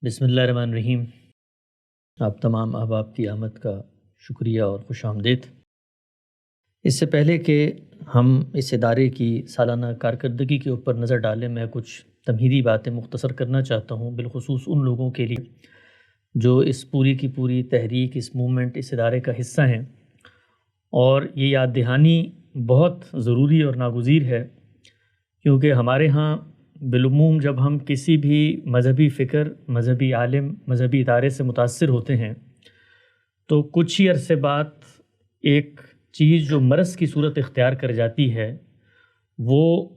بسم اللہ الرحمن الرحیم۔ آپ تمام احباب کی آمد کا شکریہ اور خوش آمدید۔ اس سے پہلے کہ ہم اس ادارے کی سالانہ کارکردگی کے اوپر نظر ڈالیں، میں کچھ تمہیدی باتیں مختصر کرنا چاہتا ہوں، بالخصوص ان لوگوں کے لیے جو اس پوری کی پوری تحریک، اس موومنٹ، اس ادارے کا حصہ ہیں، اور یہ یاد دہانی بہت ضروری اور ناگزیر ہے، کیونکہ ہمارے ہاں بالعموم جب ہم کسی بھی مذہبی فکر، مذہبی عالم، مذہبی ادارے سے متاثر ہوتے ہیں تو کچھ ہی عرصے بعد ایک چیز جو مرض کی صورت اختیار کر جاتی ہے، وہ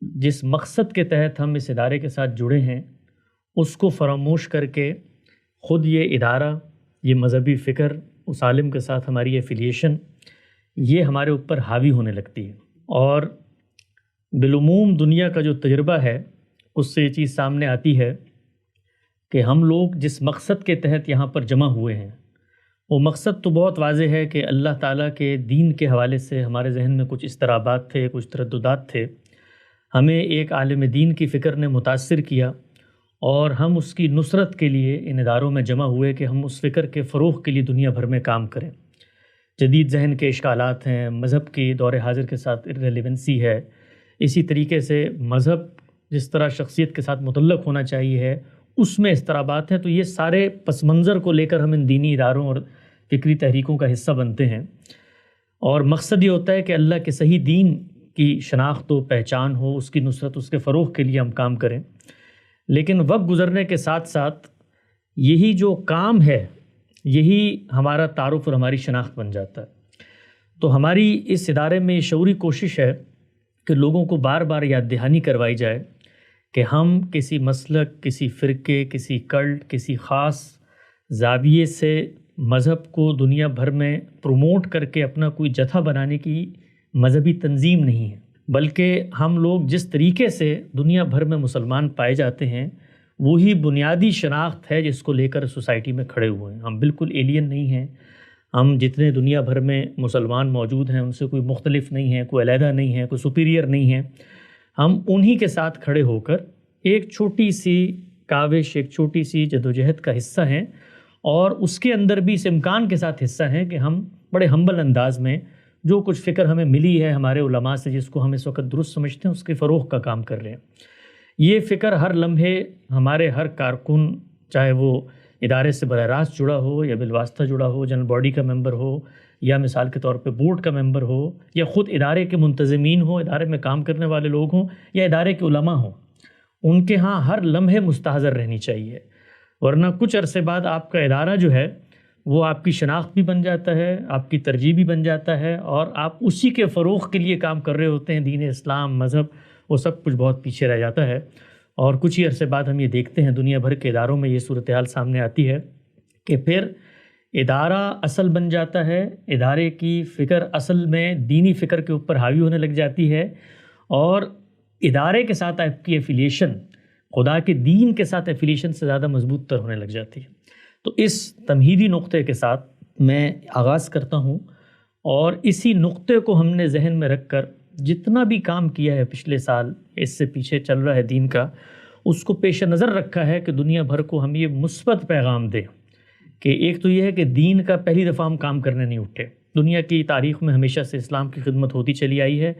جس مقصد کے تحت ہم اس ادارے کے ساتھ جڑے ہیں اس کو فراموش کر کے خود یہ ادارہ، یہ مذہبی فکر، اس عالم کے ساتھ ہماری ایفیلیشن، یہ ہمارے اوپر حاوی ہونے لگتی ہے۔ اور بالعموم دنیا کا جو تجربہ ہے اس سے یہ چیز سامنے آتی ہے کہ ہم لوگ جس مقصد کے تحت یہاں پر جمع ہوئے ہیں، وہ مقصد تو بہت واضح ہے کہ اللہ تعالیٰ کے دین کے حوالے سے ہمارے ذہن میں کچھ اضطرابات تھے، کچھ ترددات تھے، ہمیں ایک عالم دین کی فکر نے متاثر کیا اور ہم اس کی نصرت کے لیے ان اداروں میں جمع ہوئے کہ ہم اس فکر کے فروغ کے لیے دنیا بھر میں کام کریں۔ جدید ذہن کے اشکالات ہیں، مذہب کی دور حاضر کے ساتھ ریلیونسی ہے، اسی طریقے سے مذہب جس طرح شخصیت کے ساتھ متعلق ہونا چاہیے ہے اس میں اضطرابات ہیں، تو یہ سارے پس منظر کو لے کر ہم ان دینی اداروں اور فکری تحریکوں کا حصہ بنتے ہیں، اور مقصد یہ ہوتا ہے کہ اللہ کے صحیح دین کی شناخت و پہچان ہو، اس کی نصرت، اس کے فروغ کے لیے ہم کام کریں۔ لیکن وقت گزرنے کے ساتھ ساتھ یہی جو کام ہے یہی ہمارا تعارف اور ہماری شناخت بن جاتا ہے۔ تو ہماری اس ادارے میں یہ شعوری کوشش ہے کہ لوگوں کو بار بار یاد دہانی کروائی جائے کہ ہم کسی مسلک، کسی فرقے، کسی کلٹ، کسی خاص زاویے سے مذہب کو دنیا بھر میں پروموٹ کر کے اپنا کوئی جتھا بنانے کی مذہبی تنظیم نہیں ہے، بلکہ ہم لوگ جس طریقے سے دنیا بھر میں مسلمان پائے جاتے ہیں وہی بنیادی شناخت ہے جس کو لے کر سوسائٹی میں کھڑے ہوئے ہیں۔ ہم بالکل ایلین نہیں ہیں، ہم جتنے دنیا بھر میں مسلمان موجود ہیں ان سے کوئی مختلف نہیں ہیں، کوئی علیحدہ نہیں ہے، کوئی سپیریئر نہیں ہے۔ ہم انہی کے ساتھ کھڑے ہو کر ایک چھوٹی سی کاوش، ایک چھوٹی سی جدوجہد کا حصہ ہیں، اور اس کے اندر بھی اس امکان کے ساتھ حصہ ہیں کہ ہم بڑے ہمبل انداز میں جو کچھ فکر ہمیں ملی ہے ہمارے علماء سے، جس کو ہم اس وقت درست سمجھتے ہیں، اس کے فروغ کا کام کر رہے ہیں۔ یہ فکر ہر لمحے ہمارے ہر کارکن، چاہے وہ ادارے سے براہ راست جڑا ہو یا بالواسطہ جڑا ہو، جنرل باڈی کا ممبر ہو یا مثال کے طور پہ بورڈ کا ممبر ہو، یا خود ادارے کے منتظمین ہوں، ادارے میں کام کرنے والے لوگ ہوں، یا ادارے کے علماء ہوں، ان کے ہاں ہر لمحے مستحضر رہنی چاہیے، ورنہ کچھ عرصے بعد آپ کا ادارہ جو ہے وہ آپ کی شناخت بھی بن جاتا ہے، آپ کی ترجیح بھی بن جاتا ہے، اور آپ اسی کے فروغ کے لیے کام کر رہے ہوتے ہیں۔ دین اسلام، مذہب، وہ سب کچھ بہت پیچھے رہ جاتا ہے، اور کچھ ہی عرصے بعد ہم یہ دیکھتے ہیں دنیا بھر کے اداروں میں یہ صورتحال سامنے آتی ہے کہ پھر ادارہ اصل بن جاتا ہے، ادارے کی فکر اصل میں دینی فکر کے اوپر حاوی ہونے لگ جاتی ہے، اور ادارے کے ساتھ آپ کی ایفیلیشن خدا کے دین کے ساتھ ایفیلیشن سے زیادہ مضبوط تر ہونے لگ جاتی ہے۔ تو اس تمہیدی نقطے کے ساتھ میں آغاز کرتا ہوں، اور اسی نقطے کو ہم نے ذہن میں رکھ کر جتنا بھی کام کیا ہے پچھلے سال، اس سے پیچھے چل رہا ہے دین کا، اس کو پیش نظر رکھا ہے کہ دنیا بھر کو ہم یہ مثبت پیغام دیں کہ ایک تو یہ ہے کہ دین کا پہلی دفعہ ہم کام کرنے نہیں اٹھے، دنیا کی تاریخ میں ہمیشہ سے اسلام کی خدمت ہوتی چلی آئی ہے،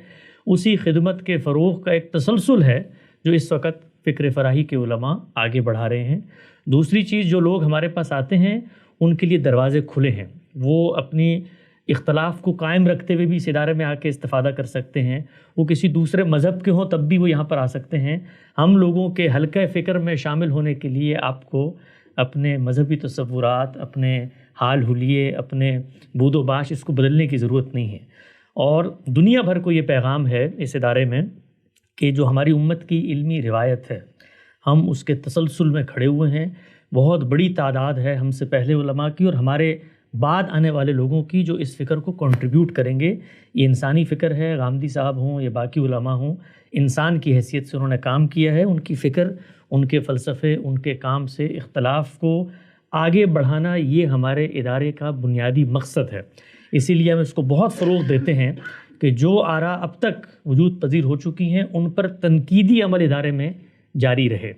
اسی خدمت کے فروغ کا ایک تسلسل ہے جو اس وقت فکر فراہی کے علماء آگے بڑھا رہے ہیں۔ دوسری چیز، جو لوگ ہمارے پاس آتے ہیں ان کے لیے دروازے کھلے ہیں، وہ اپنی اختلاف کو قائم رکھتے ہوئے بھی اس ادارے میں آ کے استفادہ کر سکتے ہیں، وہ کسی دوسرے مذہب کے ہوں تب بھی وہ یہاں پر آ سکتے ہیں۔ ہم لوگوں کے حلقہ فکر میں شامل ہونے کے لیے آپ کو اپنے مذہبی تصورات، اپنے حال حلیے، اپنے بود و باش، اس کو بدلنے کی ضرورت نہیں ہے۔ اور دنیا بھر کو یہ پیغام ہے اس ادارے میں کہ جو ہماری امت کی علمی روایت ہے ہم اس کے تسلسل میں کھڑے ہوئے ہیں، بہت بڑی تعداد ہے ہم سے پہلے علماء کی اور ہمارے بعد آنے والے لوگوں کی جو اس فکر کو کنٹریبیوٹ کریں گے۔ یہ انسانی فکر ہے، غامدی صاحب ہوں یا باقی علماء ہوں، انسان کی حیثیت سے انہوں نے کام کیا ہے، ان کی فکر، ان کے فلسفے، ان کے کام سے اختلاف کو آگے بڑھانا یہ ہمارے ادارے کا بنیادی مقصد ہے۔ اسی لیے ہم اس کو بہت فروغ دیتے ہیں کہ جو آراء اب تک وجود پذیر ہو چکی ہیں ان پر تنقیدی عمل ادارے میں جاری رہے،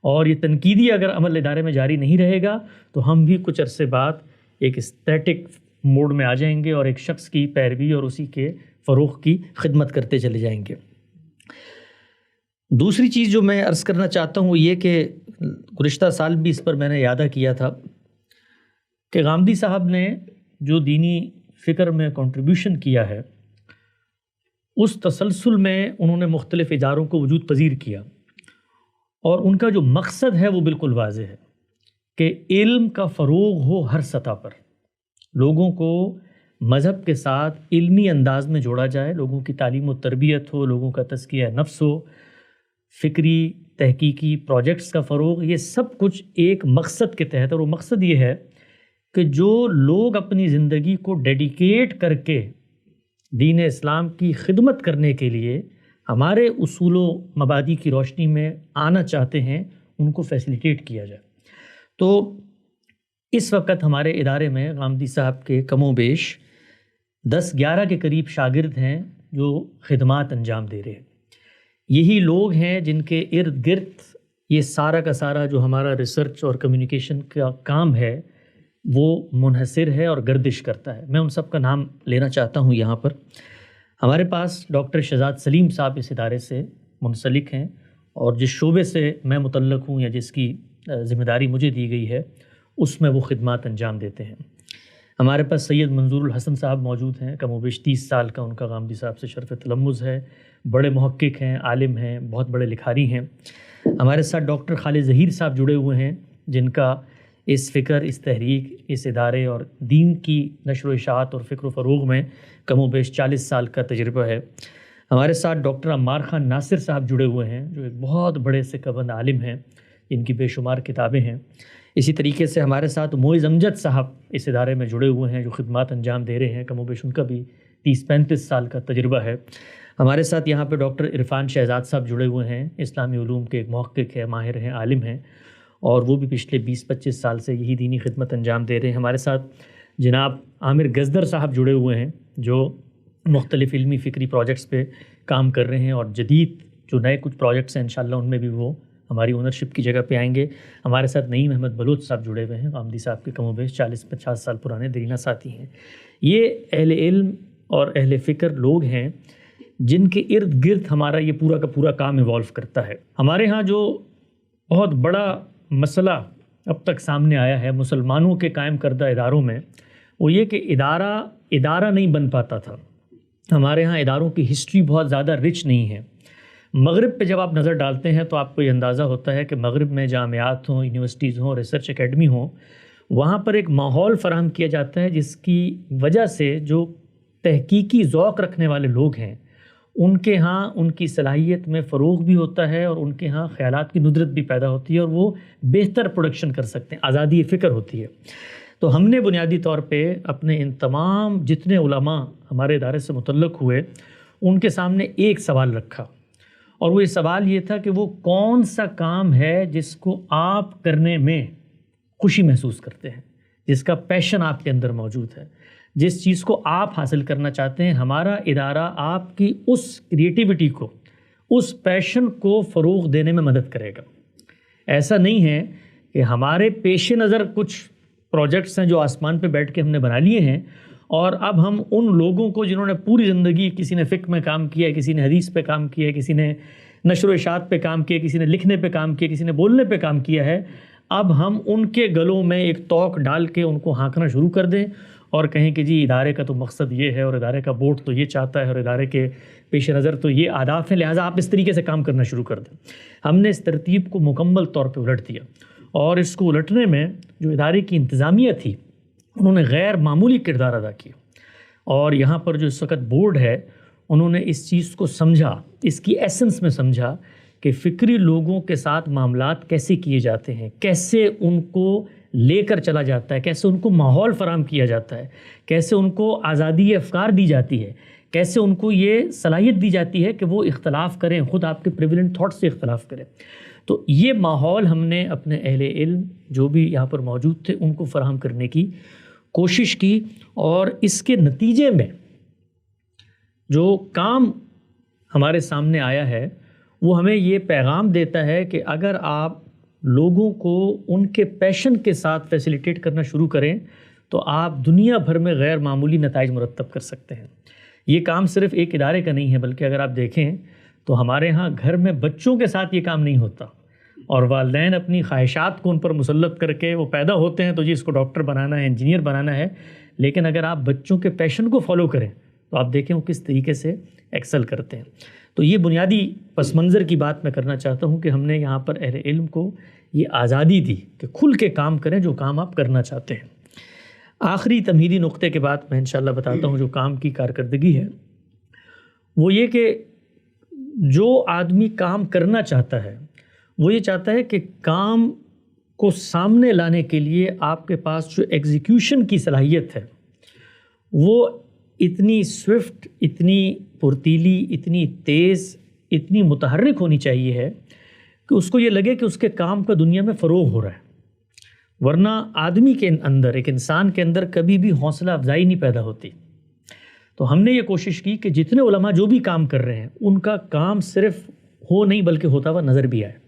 اور یہ تنقیدی اگر عمل ادارے میں جاری نہیں رہے گا تو ہم بھی کچھ عرصے بعد ایک اسٹیٹک موڈ میں آ جائیں گے اور ایک شخص کی پیروی اور اسی کے فروغ کی خدمت کرتے چلے جائیں گے۔ دوسری چیز جو میں عرض کرنا چاہتا ہوں وہ یہ کہ گزشتہ سال بھی اس پر میں نے اعادہ کیا تھا کہ غامدی صاحب نے جو دینی فکر میں کنٹریبیوشن کیا ہے اس تسلسل میں انہوں نے مختلف اداروں کو وجود پذیر کیا، اور ان کا جو مقصد ہے وہ بالکل واضح ہے کہ علم کا فروغ ہو ہر سطح پر، لوگوں کو مذہب کے ساتھ علمی انداز میں جوڑا جائے، لوگوں کی تعلیم و تربیت ہو، لوگوں کا تزکیہ نفس ہو، فکری تحقیقی پروجیکٹس کا فروغ، یہ سب کچھ ایک مقصد کے تحت، اور وہ مقصد یہ ہے کہ جو لوگ اپنی زندگی کو ڈیڈیکیٹ کر کے دین اسلام کی خدمت کرنے کے لیے ہمارے اصول و مبادی کی روشنی میں آنا چاہتے ہیں ان کو فیسیلیٹیٹ کیا جائے۔ تو اس وقت ہمارے ادارے میں غامدی صاحب کے کم و بیش 10-11 کے قریب شاگرد ہیں جو خدمات انجام دے رہے ہیں۔ یہی لوگ ہیں جن کے ارد گرد یہ سارا کا سارا جو ہمارا ریسرچ اور کمیونیکیشن کا کام ہے وہ منحصر ہے اور گردش کرتا ہے۔ میں ان سب کا نام لینا چاہتا ہوں یہاں پر۔ ہمارے پاس ڈاکٹر شہزاد سلیم صاحب اس ادارے سے منسلک ہیں، اور جس شعبے سے میں متعلق ہوں یا جس کی ذمہ داری مجھے دی گئی ہے اس میں وہ خدمات انجام دیتے ہیں۔ ہمارے پاس سید منظور الحسن صاحب موجود ہیں، کم و بیش 30 سال کا ان کا غامدی صاحب سے شرف تلمذ ہے، بڑے محقق ہیں، عالم ہیں، بہت بڑے لکھاری ہیں۔ ہمارے ساتھ ڈاکٹر خالد ظہیر صاحب جڑے ہوئے ہیں جن کا اس فکر، اس تحریک، اس ادارے اور دین کی نشر و اشاعت اور فکر و فروغ میں کم و بیش 40 سال کا تجربہ ہے۔ ہمارے ساتھ ڈاکٹر عمار خان ناصر صاحب جڑے ہوئے ہیں جو ایک بہت بڑے سکہ بند عالم ہیں، جن کی بے شمار کتابیں ہیں۔ اسی طریقے سے ہمارے ساتھ معز امجد صاحب اس ادارے میں جڑے ہوئے ہیں جو خدمات انجام دے رہے ہیں، کم و بیش ان کا بھی 30-35 سال کا تجربہ ہے۔ ہمارے ساتھ یہاں پہ ڈاکٹر عرفان شہزاد صاحب جڑے ہوئے ہیں، اسلامی علوم کے ایک محقق ہیں، ماہر ہیں، عالم ہیں، اور وہ بھی پچھلے 20-25 سال سے یہی دینی خدمت انجام دے رہے ہیں۔ ہمارے ساتھ جناب عامر گزدر صاحب جڑے ہوئے ہیں جو مختلف علمی فکری پروجیکٹس پہ کام کر رہے ہیں، اور جدید جو نئے کچھ پروجیکٹس ہیں انشاءاللہ ان میں بھی وہ ہماری اونرشپ کی جگہ پہ آئیں گے۔ ہمارے ساتھ نعیم احمد بلوچ صاحب جڑے ہوئے ہیں، غامدی صاحب کے کم و بیش 40-50 سال پرانے دیرینہ ساتھی ہیں۔ یہ اہل علم اور اہل فکر لوگ ہیں جن کے ارد گرد ہمارا یہ پورا کا پورا کام ایوالو کرتا ہے۔ ہمارے ہاں جو بہت بڑا مسئلہ اب تک سامنے آیا ہے مسلمانوں کے قائم کردہ اداروں میں، وہ یہ کہ ادارہ نہیں بن پاتا تھا۔ ہمارے ہاں اداروں کی ہسٹری بہت زیادہ رچ نہیں ہے۔ مغرب پہ جب آپ نظر ڈالتے ہیں تو آپ کو یہ اندازہ ہوتا ہے کہ مغرب میں جامعات ہوں، یونیورسٹیز ہوں، ریسرچ اکیڈمی ہوں، وہاں پر ایک ماحول فراہم کیا جاتا ہے جس کی وجہ سے جو تحقیقی ذوق رکھنے والے لوگ ہیں ان کے ہاں ان کی صلاحیت میں فروغ بھی ہوتا ہے، اور ان کے ہاں خیالات کی ندرت بھی پیدا ہوتی ہے، اور وہ بہتر پروڈکشن کر سکتے ہیں، آزادی فکر ہوتی ہے۔ تو ہم نے بنیادی طور پہ اپنے ان تمام جتنے علماء ہمارے ادارے سے متعلق ہوئے ان کے سامنے ایک سوال رکھا، اور وہ یہ سوال یہ تھا کہ وہ کون سا کام ہے جس کو آپ کرنے میں خوشی محسوس کرتے ہیں، جس کا پیشن آپ کے اندر موجود ہے، جس چیز کو آپ حاصل کرنا چاہتے ہیں۔ ہمارا ادارہ آپ کی اس کریٹیوٹی کو، اس پیشن کو فروغ دینے میں مدد کرے گا۔ ایسا نہیں ہے کہ ہمارے پیش نظر کچھ پروجیکٹس ہیں جو آسمان پہ بیٹھ کے ہم نے بنا لیے ہیں، اور اب ہم ان لوگوں کو جنہوں نے پوری زندگی، کسی نے فقہ میں کام کیا ہے، کسی نے حدیث پہ کام کیا ہے، کسی نے نشر و اشاعت پہ کام کیا ہے، کسی نے لکھنے پہ کام کیا ہے، کسی نے بولنے پہ کام کیا ہے، اب ہم ان کے گلوں میں ایک توق ڈال کے ان کو ہانکنا شروع کر دیں اور کہیں کہ جی ادارے کا تو مقصد یہ ہے، اور ادارے کا بورڈ تو یہ چاہتا ہے، اور ادارے کے پیش نظر تو یہ اہداف ہیں، لہٰذا آپ اس طریقے سے کام کرنا شروع کر دیں۔ ہم نے اس ترتیب کو مکمل طور پہ الٹ دیا، اور اس کو الٹنے میں جو ادارے کی انتظامیہ تھی انہوں نے غیر معمولی کردار ادا کیا، اور یہاں پر جو اس وقت بورڈ ہے انہوں نے اس چیز کو سمجھا، اس کی ایسنس میں سمجھا کہ فکری لوگوں کے ساتھ معاملات کیسے کیے جاتے ہیں، کیسے ان کو لے کر چلا جاتا ہے، کیسے ان کو ماحول فراہم کیا جاتا ہے، کیسے ان کو آزادی افکار دی جاتی ہے، کیسے ان کو یہ صلاحیت دی جاتی ہے کہ وہ اختلاف کریں، خود آپ کے پریویلنٹ تھاٹ سے اختلاف کریں۔ تو یہ ماحول ہم نے اپنے اہل علم جو بھی یہاں پر موجود تھے ان کو فراہم کرنے کی کوشش کی، اور اس کے نتیجے میں جو کام ہمارے سامنے آیا ہے وہ ہمیں یہ پیغام دیتا ہے کہ اگر آپ لوگوں کو ان کے پیشن کے ساتھ فیسیلیٹیٹ کرنا شروع کریں تو آپ دنیا بھر میں غیر معمولی نتائج مرتب کر سکتے ہیں۔ یہ کام صرف ایک ادارے کا نہیں ہے، بلکہ اگر آپ دیکھیں تو ہمارے ہاں گھر میں بچوں کے ساتھ یہ کام نہیں ہوتا، اور والدین اپنی خواہشات کو ان پر مسلط کر کے وہ پیدا ہوتے ہیں تو جی اس کو ڈاکٹر بنانا ہے، انجینئر بنانا ہے، لیکن اگر آپ بچوں کے پیشن کو فالو کریں تو آپ دیکھیں وہ کس طریقے سے ایکسل کرتے ہیں۔ تو یہ بنیادی پس منظر کی بات میں کرنا چاہتا ہوں کہ ہم نے یہاں پر اہل علم کو یہ آزادی دی کہ کھل کے کام کریں جو کام آپ کرنا چاہتے ہیں۔ آخری تمہیدی نقطے کے بعد میں انشاءاللہ بتاتا ہوں جو کام کی کارکردگی ہے، وہ یہ کہ جو آدمی کام کرنا چاہتا ہے وہ یہ چاہتا ہے کہ کام کو سامنے لانے کے لیے آپ کے پاس جو ایگزیکیوشن کی صلاحیت ہے وہ اتنی سوئفٹ، اتنی پرتیلی، اتنی تیز، اتنی متحرک ہونی چاہیے ہے کہ اس کو یہ لگے کہ اس کے کام کا دنیا میں فروغ ہو رہا ہے۔ ورنہ آدمی کے اندر، ایک انسان کے اندر کبھی بھی حوصلہ افزائی نہیں پیدا ہوتی۔ تو ہم نے یہ کوشش کی کہ جتنے علماء جو بھی کام کر رہے ہیں ان کا کام صرف ہو نہیں بلکہ ہوتا ہوا نظر بھی آئے،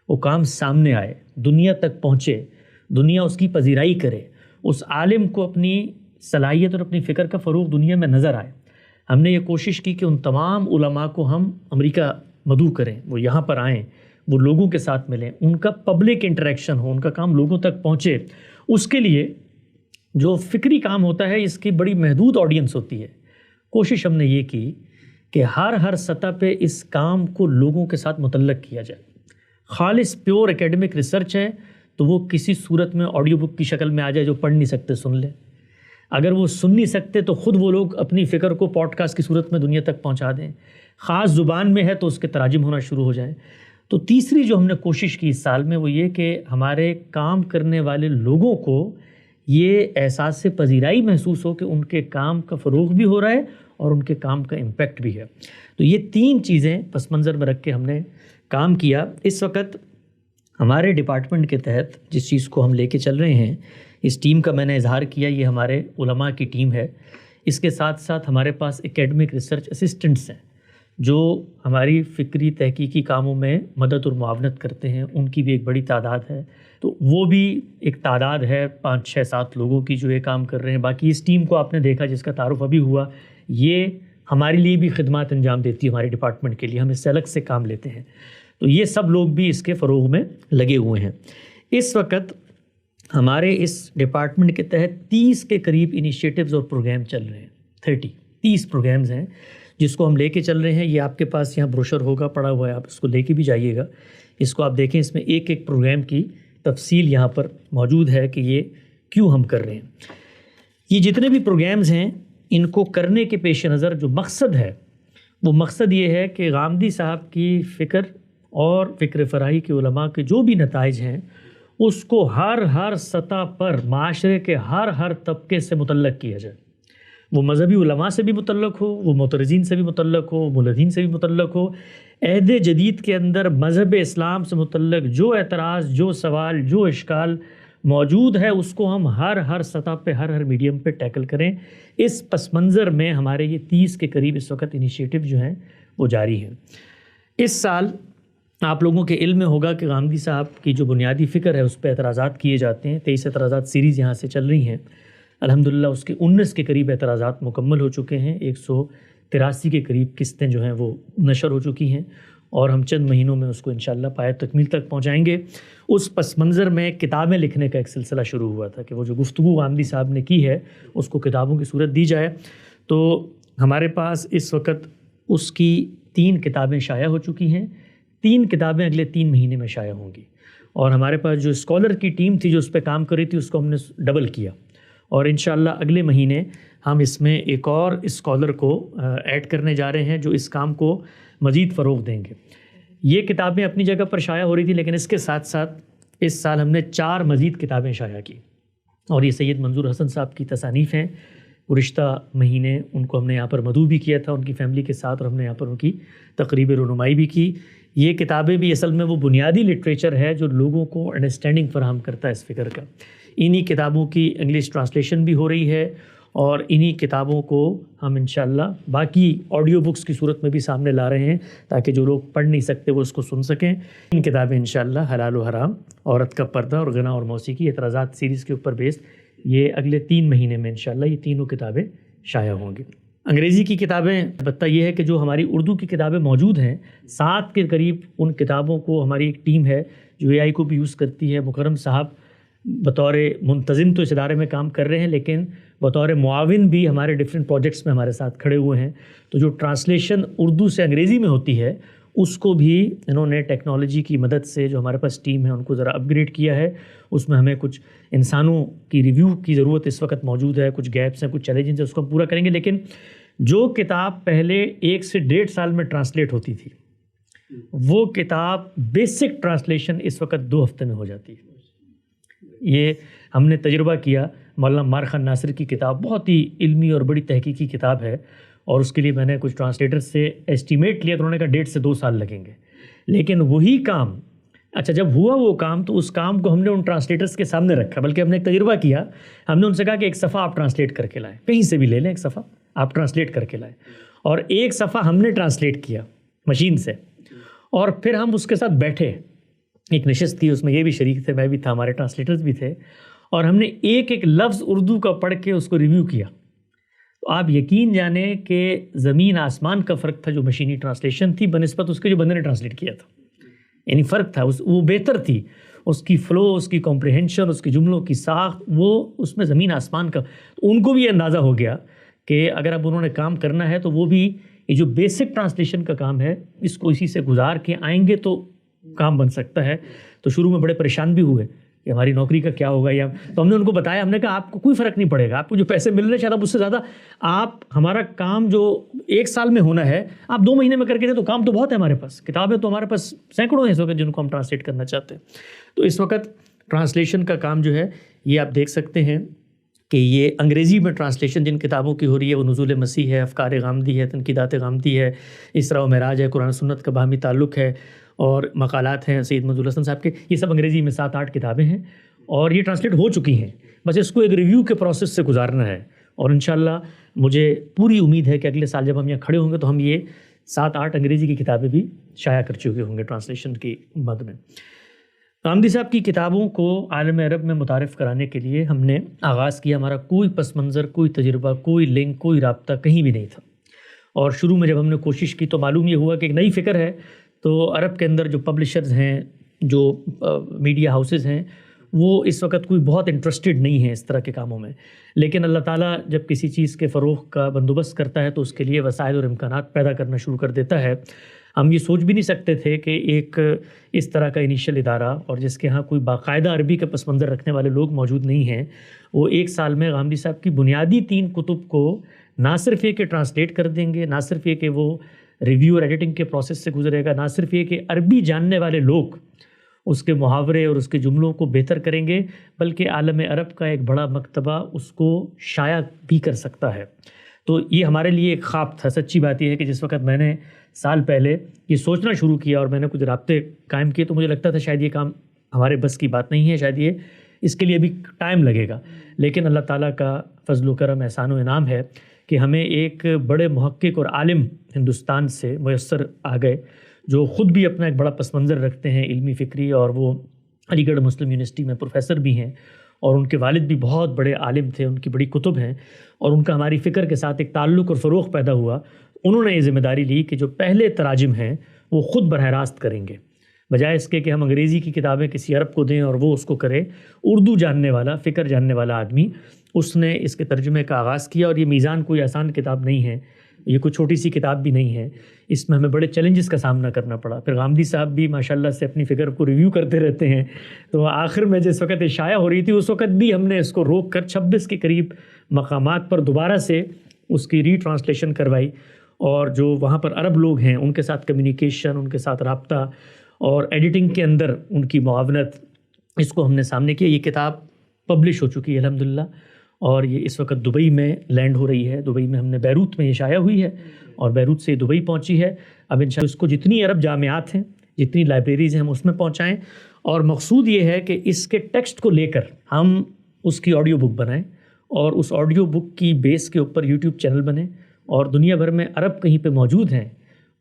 وہ کام سامنے آئے، دنیا تک پہنچے، دنیا اس کی پذیرائی کرے، اس عالم کو اپنی صلاحیت اور اپنی فکر کا فروغ دنیا میں نظر آئے۔ ہم نے یہ کوشش کی کہ ان تمام علماء کو ہم امریکہ مدعو کریں، وہ یہاں پر آئیں، وہ لوگوں کے ساتھ ملیں، ان کا پبلک انٹریکشن ہو، ان کا کام لوگوں تک پہنچے۔ اس کے لیے جو فکری کام ہوتا ہے اس کی بڑی محدود آڈینس ہوتی ہے۔ کوشش ہم نے یہ کی کہ ہر سطح پہ اس کام کو لوگوں کے ساتھ متعلق کیا جائے۔ خالص پیور اکیڈمک ریسرچ ہے تو وہ کسی صورت میں آڈیو بک کی شکل میں آ جائے، جو پڑھ نہیں سکتے سن لیں، اگر وہ سن نہیں سکتے تو خود وہ لوگ اپنی فکر کو پوڈ کاسٹ کی صورت میں دنیا تک پہنچا دیں، خاص زبان میں ہے تو اس کے تراجم ہونا شروع ہو جائیں۔ تو تیسری جو ہم نے کوشش کی اس سال میں وہ یہ کہ ہمارے کام کرنے والے لوگوں کو یہ احساس سے پذیرائی محسوس ہو کہ ان کے کام کا فروغ بھی ہو رہا ہے اور ان کے کام کا امپیکٹ بھی ہے۔ تو یہ تین چیزیں پس منظر میں رکھ کے ہم نے کام کیا۔ اس وقت ہمارے ڈپارٹمنٹ کے تحت جس چیز کو ہم لے کے چل رہے ہیں، اس ٹیم کا میں نے اظہار کیا، یہ ہمارے علماء کی ٹیم ہے۔ اس کے ساتھ ساتھ ہمارے پاس اکیڈمک ریسرچ اسسٹنٹس ہیں جو ہماری فکری تحقیقی کاموں میں مدد اور معاونت کرتے ہیں، ان کی بھی ایک بڑی تعداد ہے۔ تو وہ بھی ایک تعداد ہے 5 6 7 لوگوں کی جو یہ کام کر رہے ہیں۔ باقی اس ٹیم کو آپ نے دیکھا جس کا تعارف ابھی ہوا، یہ ہمارے لیے بھی خدمات انجام دیتی ہے، ہمارے ڈپارٹمنٹ کے لیے، ہم اس سے الگ سے کام لیتے ہیں۔ تو یہ سب لوگ بھی اس کے فروغ میں لگے ہوئے ہیں۔ اس وقت ہمارے اس ڈپارٹمنٹ کے تحت 30 کے قریب انیشیٹوز اور پروگرام چل رہے ہیں۔ 30 پروگرامز ہیں جس کو ہم لے کے چل رہے ہیں۔ یہ آپ کے پاس یہاں بروشر ہوگا پڑا ہوا ہے، آپ اس کو لے کے بھی جائیے گا، اس کو آپ دیکھیں، اس میں ایک ایک پروگرام کی تفصیل یہاں پر موجود ہے کہ یہ کیوں ہم کر رہے ہیں۔ یہ جتنے بھی پروگرامز ہیں ان کو کرنے کے پیش نظر جو مقصد ہے وہ مقصد یہ ہے کہ غامدی صاحب کی فکر اور فکر فراہی کے علماء کے جو بھی نتائج ہیں اس کو ہر سطح پر معاشرے کے ہر طبقے سے متعلق کیا جائے۔ وہ مذہبی علماء سے بھی متعلق ہو، وہ معترضین سے بھی متعلق ہو، ملحدین سے بھی متعلق ہو۔ عہد جدید کے اندر مذہب اسلام سے متعلق جو اعتراض، جو سوال، جو اشکال موجود ہے اس کو ہم ہر سطح پہ، ہر میڈیم پہ ٹیکل کریں۔ اس پس منظر میں ہمارے یہ 30 کے قریب اس وقت انیشیٹو جو ہیں وہ جاری ہیں۔ اس سال آپ لوگوں کے علم میں ہوگا کہ غامدی صاحب کی جو بنیادی فکر ہے اس پہ اعتراضات کیے جاتے ہیں۔ 23 اعتراضات سیریز یہاں سے چل رہی ہیں۔ الحمدللہ اس کے 19 کے قریب اعتراضات مکمل ہو چکے ہیں، 183 کے قریب قسطیں جو ہیں وہ نشر ہو چکی ہیں، اور ہم چند مہینوں میں اس کو انشاءاللہ پایہ تکمیل تک پہنچائیں گے۔ اس پس منظر میں کتابیں لکھنے کا ایک سلسلہ شروع ہوا تھا کہ وہ جو گفتگو غامدی صاحب نے کی ہے اس کو کتابوں کی صورت دی جائے۔ تو ہمارے پاس اس وقت اس کی 3 کتابیں شائع ہو چکی ہیں، 3 کتابیں اگلے 3 مہینے میں شائع ہوں گی، اور ہمارے پاس جو اسکالر کی ٹیم تھی جو اس پہ کام کر رہی تھی اس کو ہم نے ڈبل کیا، اور انشاءاللہ اگلے مہینے ہم اس میں ایک اور اسکالر کو ایڈ کرنے جا رہے ہیں جو اس کام کو مزید فروغ دیں گے۔ یہ کتابیں اپنی جگہ پر شائع ہو رہی تھی، لیکن اس کے ساتھ ساتھ اس سال ہم نے 4 مزید کتابیں شائع کی، اور یہ سید منظور حسن صاحب کی تصانیف ہیں۔ گزشتہ مہینے ان کو ہم نے یہاں پر مدعو بھی کیا تھا ان کی فیملی کے ساتھ، اور ہم نے یہاں پر ان کی تقریب رونمائی بھی کی۔ یہ کتابیں بھی اصل میں وہ بنیادی لٹریچر ہے جو لوگوں کو انڈرسٹینڈنگ فراہم کرتا ہے اس فکر کا۔ انہی کتابوں کی انگلش ٹرانسلیشن بھی ہو رہی ہے، اور انہی کتابوں کو ہم انشاءاللہ باقی آڈیو بکس کی صورت میں بھی سامنے لا رہے ہیں تاکہ جو لوگ پڑھ نہیں سکتے وہ اس کو سن سکیں۔ ان کتابیں انشاءاللہ حلال و حرام، عورت کا پردہ اور غنا اور موسیقی، اعتراضات سیریز کے اوپر بیسڈ، یہ اگلے 3 مہینے میں انشاءاللہ یہ تینوں کتابیں شائع ہوں گی۔ انگریزی کی کتابیں البتہ یہ ہے کہ جو ہماری اردو کی کتابیں موجود ہیں 7 کے قریب ان کتابوں کو ہماری ایک ٹیم ہے جو اے آئی کو بھی یوز کرتی ہے۔ مکرم صاحب بطور منتظم تو اس ادارے میں کام کر رہے ہیں لیکن بطور معاون بھی ہمارے ڈیفرنٹ پروجیکٹس میں ہمارے ساتھ کھڑے ہوئے ہیں۔ تو جو ٹرانسلیشن اردو سے انگریزی میں ہوتی ہے اس کو بھی انہوں نے ٹیکنالوجی کی مدد سے، جو ہمارے پاس ٹیم ہے ان کو ذرا اپ گریڈ کیا ہے۔ اس میں ہمیں کچھ انسانوں کی ریویو کی ضرورت اس وقت موجود ہے، کچھ گیپس ہیں، کچھ چیلنجز ہیں، اس کو ہم پورا کریں گے۔ لیکن جو کتاب پہلے 1 سے 1.5 سال میں ٹرانسلیٹ ہوتی تھی وہ کتاب بیسک ٹرانسلیشن اس وقت 2 ہفتے میں ہو جاتی ہے۔ یہ ہم نے تجربہ کیا۔ مولانا عمار خان ناصر کی کتاب بہت ہی علمی اور بڑی تحقیقی کتاب ہے، اور اس کے لیے میں نے کچھ ٹرانسلیٹر سے ایسٹیمیٹ لیا تو انہوں نے کہا 1.5 سے 2 سال لگیں گے۔ لیکن وہی کام اچھا جب ہوا وہ کام تو اس کام کو ہم نے ان ٹرانسلیٹرز کے سامنے رکھا، بلکہ ہم نے ایک تجربہ کیا۔ ہم نے ان سے کہا کہ ایک صفحہ آپ ٹرانسلیٹ کر کے لائیں، کہیں سے بھی لے لیں، ایک صفحہ آپ ٹرانسلیٹ کر کے لائیں، اور ایک صفحہ ہم نے ٹرانسلیٹ کیا مشین سے، اور پھر ہم اس کے ساتھ بیٹھے، ایک نشست تھی، اس میں یہ بھی شریک تھے، میں بھی تھا، ہمارے ٹرانسلیٹرز بھی تھے، اور ہم نے ایک ایک لفظ اردو کا پڑھ کے اس کو ریویو کیا۔ تو آپ یقین جانیں کہ زمین آسمان کا فرق تھا جو مشینی ٹرانسلیشن تھی بنسبت اس کے جو بندے نے ٹرانسلیٹ کیا تھا، یعنی فرق تھا، وہ بہتر تھی، اس کی فلو، اس کی کمپریہنشن، اس کی جملوں کی ساخت، وہ اس میں زمین آسمان کا۔ ان کو بھی یہ اندازہ ہو گیا کہ اگر اب انہوں نے کام کرنا ہے تو وہ بھی یہ جو بیسک ٹرانسلیشن کا کام ہے اس کو اسی سے گزار کے آئیں گے تو کام بن سکتا ہے۔ تو شروع میں بڑے پریشان بھی ہوئے کہ ہماری نوکری کا کیا ہوگا، یا تو ہم نے ان کو بتایا، ہم نے کہا آپ کو کوئی فرق نہیں پڑے گا، آپ کو جو پیسے مل رہے ہیں شاید اب اس سے زیادہ، آپ ہمارا کام جو 1 سال میں ہونا ہے آپ 2 مہینے میں کر کے دیں، تو کام تو بہت ہے ہمارے پاس، کتابیں تو ہمارے پاس سینکڑوں ہیں اس وقت جن کو ہم ٹرانسلیٹ کرنا چاہتے ہیں۔ تو اس وقت ٹرانسلیشن کا کام جو ہے یہ آپ دیکھ سکتے ہیں کہ یہ انگریزی میں ٹرانسلیشن جن کتابوں کی ہو رہی ہے وہ نزول مسیح ہے، افکار غامدی ہے، تنقیدات غامدی ہے، اسراء و معراج ہے، قرآن سنت کا باہمی تعلق ہے، اور مقالات ہیں سید منظور الحسن صاحب کے، یہ سب انگریزی میں 7-8 کتابیں ہیں اور یہ ٹرانسلیٹ ہو چکی ہیں، بس اس کو ایک ریویو کے پروسیس سے گزارنا ہے۔ اور انشاءاللہ مجھے پوری امید ہے کہ اگلے سال جب ہم یہاں کھڑے ہوں گے تو ہم یہ 7-8 انگریزی کی کتابیں بھی شائع کر چکے ہوں گے ٹرانسلیشن کی مد میں۔ غامدی صاحب کی کتابوں کو عالم عرب میں متعارف کرانے کے لیے ہم نے آغاز کیا، ہمارا کوئی پس منظر، کوئی تجربہ، کوئی لنک، کوئی رابطہ کہیں بھی نہیں تھا، اور شروع میں جب ہم نے کوشش کی تو معلوم یہ ہوا کہ ایک نئی فکر ہے، تو عرب کے اندر جو پبلشرز ہیں، جو میڈیا ہاؤسز ہیں، وہ اس وقت کوئی بہت انٹرسٹڈ نہیں ہیں اس طرح کے کاموں میں، لیکن اللہ تعالیٰ جب کسی چیز کے فروغ کا بندوبست کرتا ہے تو اس کے لیے وسائل اور امکانات پیدا کرنا شروع کر دیتا ہے۔ ہم یہ سوچ بھی نہیں سکتے تھے کہ ایک اس طرح کا انیشل ادارہ، اور جس کے ہاں کوئی باقاعدہ عربی کا پس منظر رکھنے والے لوگ موجود نہیں ہیں، وہ 1 سال میں غامدی صاحب کی بنیادی 3 کتب کو نہ صرف یہ کہ ٹرانسلیٹ کر دیں گے، نہ صرف یہ کہ وہ ریویو اور ایڈیٹنگ کے پروسیس سے گزرے گا، نہ صرف یہ کہ عربی جاننے والے لوگ اس کے محاورے اور اس کے جملوں کو بہتر کریں گے، بلکہ عالم عرب کا ایک بڑا مکتبہ اس کو شائع بھی کر سکتا ہے۔ تو یہ ہمارے لیے ایک خواب تھا۔ سچی بات یہ ہے کہ جس وقت میں نے سال پہلے یہ سوچنا شروع کیا اور میں نے کچھ رابطے قائم کیے تو مجھے لگتا تھا شاید یہ کام ہمارے بس کی بات نہیں ہے، شاید یہ اس کے لیے بھی ٹائم لگے گا، لیکن اللہ تعالیٰ کا فضل و کرم، احسان و انعام ہے کہ ہمیں ایک بڑے محقق اور عالم ہندوستان سے میسر آ گئے جو خود بھی اپنا ایک بڑا پس منظر رکھتے ہیں علمی فکری، اور وہ علی گڑھ مسلم یونیورسٹی میں پروفیسر بھی ہیں، اور ان کے والد بھی بہت بڑے عالم تھے، ان کی بڑی کتب ہیں، اور ان کا ہماری فکر کے ساتھ ایک تعلق اور فروغ پیدا ہوا۔ انہوں نے یہ ذمہ داری لی کہ جو پہلے تراجم ہیں وہ خود براہ راست کریں گے، بجائے اس کے کہ ہم انگریزی کی کتابیں کسی عرب کو دیں اور وہ اس کو کرے۔ اردو جاننے والا، فکر جاننے والا آدمی، اس نے اس کے ترجمے کا آغاز کیا، اور یہ میزان کوئی آسان کتاب نہیں ہے، یہ کوئی چھوٹی سی کتاب بھی نہیں ہے، اس میں ہمیں بڑے چیلنجز کا سامنا کرنا پڑا۔ پھر غامدی صاحب بھی ماشاءاللہ سے اپنی فکر کو ریویو کرتے رہتے ہیں، تو آخر میں جس وقت شائع ہو رہی تھی اس وقت بھی ہم نے اس کو روک کر 26 کے قریب مقامات پر دوبارہ سے اس کی ری ٹرانسلیشن کروائی، اور جو وہاں پر عرب لوگ ہیں ان کے ساتھ کمیونیکیشن، ان کے ساتھ رابطہ اور ایڈیٹنگ کے اندر ان کی معاونت، اس کو ہم نے سامنے کیا۔ یہ کتاب پبلش ہو چکی ہے الحمدللہ، اور یہ اس وقت دبئی میں لینڈ ہو رہی ہے۔ دبئی میں ہم نے بیروت میں یہ شائع ہوئی ہے، اور بیروت سے دبئی پہنچی ہے۔ اب انشاءاللہ اس کو جتنی عرب جامعات ہیں، جتنی لائبریریز ہیں، ہم اس میں پہنچائیں، اور مقصود یہ ہے کہ اس کے ٹیکسٹ کو لے کر ہم اس کی آڈیو بک بنائیں اور اس آڈیو بک کی بیس کے اوپر یوٹیوب چینل بنے اور دنیا بھر میں عرب کہیں پہ موجود ہیں،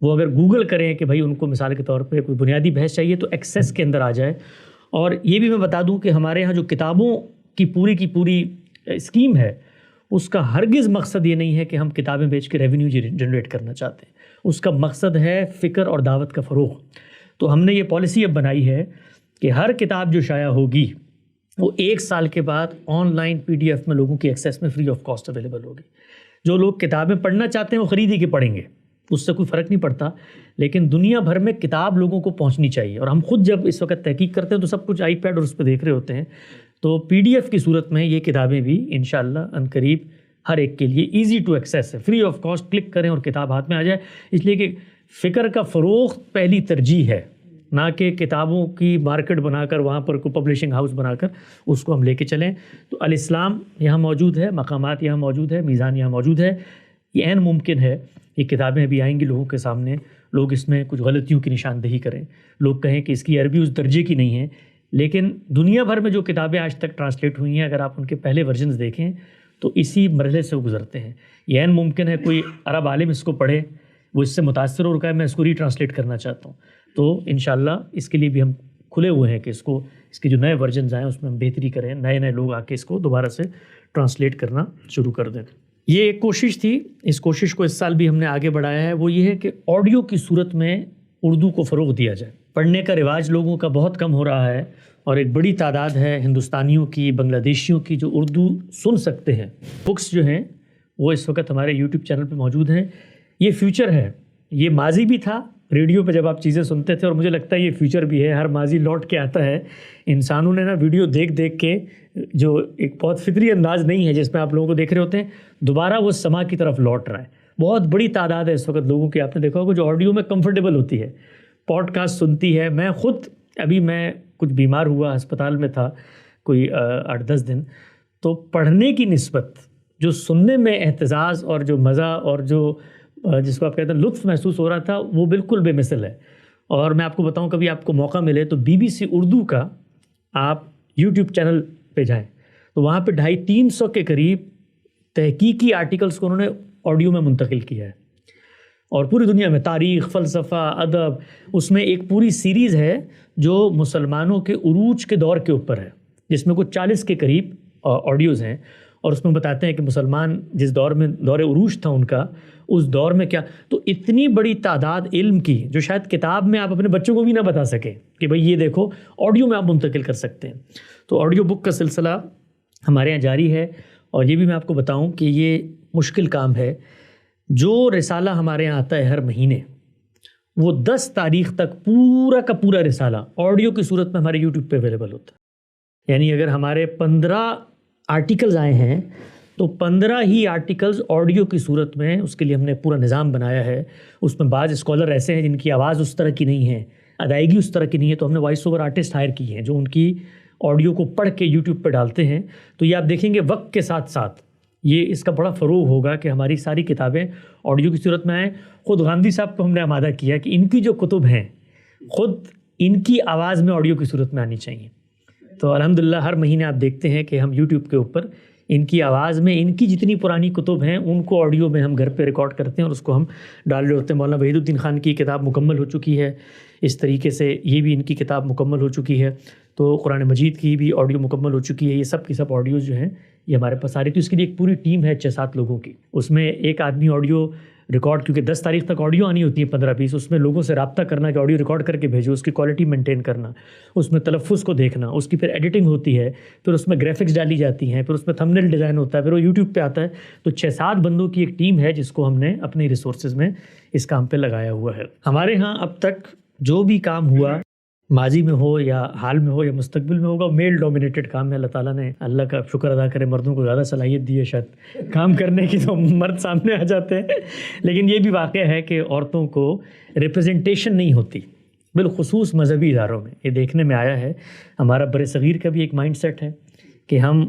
وہ اگر گوگل کریں کہ بھائی ان کو مثال کے طور پہ کوئی بنیادی بحث چاہیے تو ایکسیس کے اندر آ جائے۔ اور یہ بھی میں بتا دوں کہ ہمارے ہاں جو کتابوں کی پوری اسکیم ہے، اس کا ہرگز مقصد یہ نہیں ہے کہ ہم کتابیں بیچ کے ریونیو جنریٹ کرنا چاہتے ہیں، اس کا مقصد ہے فکر اور دعوت کا فروغ۔ تو ہم نے یہ پالیسی اب بنائی ہے کہ ہر کتاب جو شائع ہوگی وہ 1 سال کے بعد آن لائن PDF میں لوگوں کی ایکسیس میں فری آف کاسٹ اویلیبل ہوگی۔ جو لوگ کتابیں پڑھنا چاہتے ہیں وہ خرید ہی کے پڑھیں گے، اس سے کوئی فرق نہیں پڑتا، لیکن دنیا بھر میں کتاب لوگوں کو پہنچنی چاہیے۔ اور ہم خود جب اس وقت تحقیق کرتے ہیں تو سب کچھ iPad اور اس پہ دیکھ رہے ہوتے ہیں، تو PDF کی صورت میں یہ کتابیں بھی انشاءاللہ عنقریب ہر ایک کے لیے ایزی ٹو ایکسیس ہے، فری آف کاسٹ، کلک کریں اور کتاب ہاتھ میں آ جائے۔ اس لیے کہ فکر کا فروغ پہلی ترجیح ہے، نہ کہ کتابوں کی مارکیٹ بنا کر وہاں پر کوئی پبلشنگ ہاؤس بنا کر اس کو ہم لے کے چلیں۔ تو الاسلام یہاں موجود ہے، مقامات یہاں موجود ہے، میزان یہاں موجود ہے۔ یہ عین ممکن ہے یہ کتابیں بھی آئیں گی لوگوں کے سامنے، لوگ اس میں کچھ غلطیوں کی نشاندہی کریں، لوگ کہیں کہ اس کی عربی اس درجے کی نہیں ہے، لیکن دنیا بھر میں جو کتابیں آج تک ٹرانسلیٹ ہوئی ہیں اگر آپ ان کے پہلے ورژنز دیکھیں تو اسی مرحلے سے وہ گزرتے ہیں۔ یہ عین ممکن ہے کوئی عرب عالم اس کو پڑھے، وہ اس سے متاثر ہو رکھا ہے، میں اس کو ری ٹرانسلیٹ کرنا چاہتا ہوں، تو انشاءاللہ اس کے لیے بھی ہم کھلے ہوئے ہیں کہ اس کے جو نئے ورژنز آئیں اس میں ہم بہتری کریں، نئے لوگ آ کے اس کو دوبارہ سے ٹرانسلیٹ کرنا شروع کر دیں۔ یہ ایک کوشش تھی، اس کوشش کو اس سال بھی ہم نے آگے بڑھایا ہے، وہ یہ ہے کہ آڈیو کی صورت میں اردو کو فروغ دیا جائے۔ پڑھنے کا رواج لوگوں کا بہت کم ہو رہا ہے اور ایک بڑی تعداد ہے ہندوستانیوں کی، بنگلہ دیشیوں کی جو اردو سن سکتے ہیں۔ بکس جو ہیں وہ اس وقت ہمارے یوٹیوب چینل پہ موجود ہیں۔ یہ فیوچر ہے، یہ ماضی بھی تھا، ریڈیو پہ جب آپ چیزیں سنتے تھے، اور مجھے لگتا ہے یہ فیوچر بھی ہے، ہر ماضی لوٹ کے آتا ہے۔ انسانوں نے نا ویڈیو دیکھ کے جو ایک بہت فطری انداز نہیں ہے جس میں آپ لوگوں کو دیکھ رہے ہوتے ہیں، دوبارہ وہ سما کی طرف لوٹ رہا ہے۔ بہت بڑی تعداد ہے اس وقت لوگوں کی، آپ نے دیکھا ہوگا جو آڈیو میں کمفرٹیبل ہوتی ہے، پوڈ کاسٹ سنتی ہے۔ میں خود ابھی میں کچھ بیمار ہوا، ہسپتال میں تھا کوئی 8-10 دن، تو پڑھنے کی نسبت جو سننے میں اعتزاز اور جو مزہ اور جو جس کو آپ کہتے ہیں لطف محسوس ہو رہا تھا وہ بالکل بے مثل ہے۔ اور میں آپ کو بتاؤں کبھی آپ کو موقع ملے تو BBC اردو کا آپ یوٹیوب چینل پہ جائیں تو وہاں پہ 250-300 کے قریب تحقیقی آرٹیکلز کو انہوں نے آڈیو میں منتقل کیا ہے، اور پوری دنیا میں تاریخ، فلسفہ، ادب، اس میں ایک پوری سیریز ہے جو مسلمانوں کے عروج کے دور کے اوپر ہے، جس میں کچھ 40 کے قریب آڈیوز ہیں، اور اس میں بتاتے ہیں کہ مسلمان جس دور میں دور عروج تھا ان کا، اس دور میں کیا۔ تو اتنی بڑی تعداد علم کی جو شاید کتاب میں آپ اپنے بچوں کو بھی نہ بتا سکیں کہ بھئی یہ دیکھو، آڈیو میں آپ منتقل کر سکتے ہیں۔ تو آڈیو بک کا سلسلہ ہمارے یہاں جاری ہے، اور یہ بھی میں آپ کو بتاؤں کہ یہ مشکل کام ہے۔ جو رسالہ ہمارے یہاں آتا ہے ہر مہینے، وہ 10 تاریخ تک پورا کا پورا رسالہ آڈیو کی صورت میں ہمارے یوٹیوب پہ اویلیبل ہوتا ہے۔ یعنی اگر ہمارے 15 آرٹیکلز آئے ہیں تو 15 ہی آرٹیکلز آڈیو کی صورت میں، اس کے لیے ہم نے پورا نظام بنایا ہے۔ اس میں بعض اسکالر ایسے ہیں جن کی آواز اس طرح کی نہیں ہے، ادائیگی اس طرح کی نہیں ہے، تو ہم نے وائس اوور آرٹسٹ ہائر کی ہیں جو ان کی آڈیو کو پڑھ کے یوٹیوب پہ ڈالتے ہیں۔ تو یہ آپ دیکھیں گے وقت کے ساتھ ساتھ یہ اس کا بڑا فروغ ہوگا کہ ہماری ساری کتابیں آڈیو کی صورت میں آئیں۔ خود گاندھی صاحب کو ہم نے آمادہ کیا کہ ان کی جو کتب ہیں خود ان کی آواز میں آڈیو کی صورت میں آنی چاہیے۔ تو الحمدللہ ہر مہینے آپ دیکھتے ہیں کہ ہم یوٹیوب کے اوپر ان کی آواز میں ان کی جتنی پرانی کتب ہیں ان کو آڈیو میں ہم گھر پہ ریکارڈ کرتے ہیں اور اس کو ہم ڈال رہے ہوتے ہیں۔ مولانا وحید الدین خان کی کتاب مکمل ہو چکی ہے، اس طریقے سے یہ بھی ان کی کتاب مکمل ہو چکی ہے، تو قرآن مجید کی بھی آڈیو مکمل ہو چکی ہے۔ یہ سب کی سب آڈیوز جو ہیں یہ ہمارے پاس آ رہی، تو اس کے لیے ایک پوری ٹیم ہے 6-7 لوگوں کی۔ اس میں ایک آدمی آڈیو ریکارڈ، کیونکہ 10 تاریخ تک آڈیو آنی ہوتی ہے 15-20، اس میں لوگوں سے رابطہ کرنا کہ آڈیو ریکارڈ کر کے بھیجو، اس کی کوالٹی مینٹین کرنا، اس میں تلفظ کو دیکھنا، اس کی پھر ایڈیٹنگ ہوتی ہے، پھر اس میں گرافکس ڈالی جاتی ہیں، پھر اس میں تھمبنیل ڈیزائن ہوتا ہے، پھر وہ یوٹیوب پہ آتا ہے۔ تو 6-7 بندوں کی ایک ٹیم ہے جس کو ہم نے اپنی ریسورسز میں اس کام پہ لگایا ہوا ہے۔ ہمارے ہاں اب تک جو بھی کام ہوا، ماضی میں ہو یا حال میں ہو یا مستقبل میں ہوگا، میل ڈومینیٹڈ کام ہے۔ اللہ تعالیٰ نے، اللہ کا شکر ادا کرے، مردوں کو زیادہ صلاحیت دی ہے شاید کام کرنے کی، تو مرد سامنے آ جاتے ہیں، لیکن یہ بھی واقعہ ہے کہ عورتوں کو ریپرزنٹیشن نہیں ہوتی، بالخصوص مذہبی اداروں میں۔ یہ دیکھنے میں آیا ہے، ہمارا بر صغیر کا بھی ایک مائنڈ سیٹ ہے کہ ہم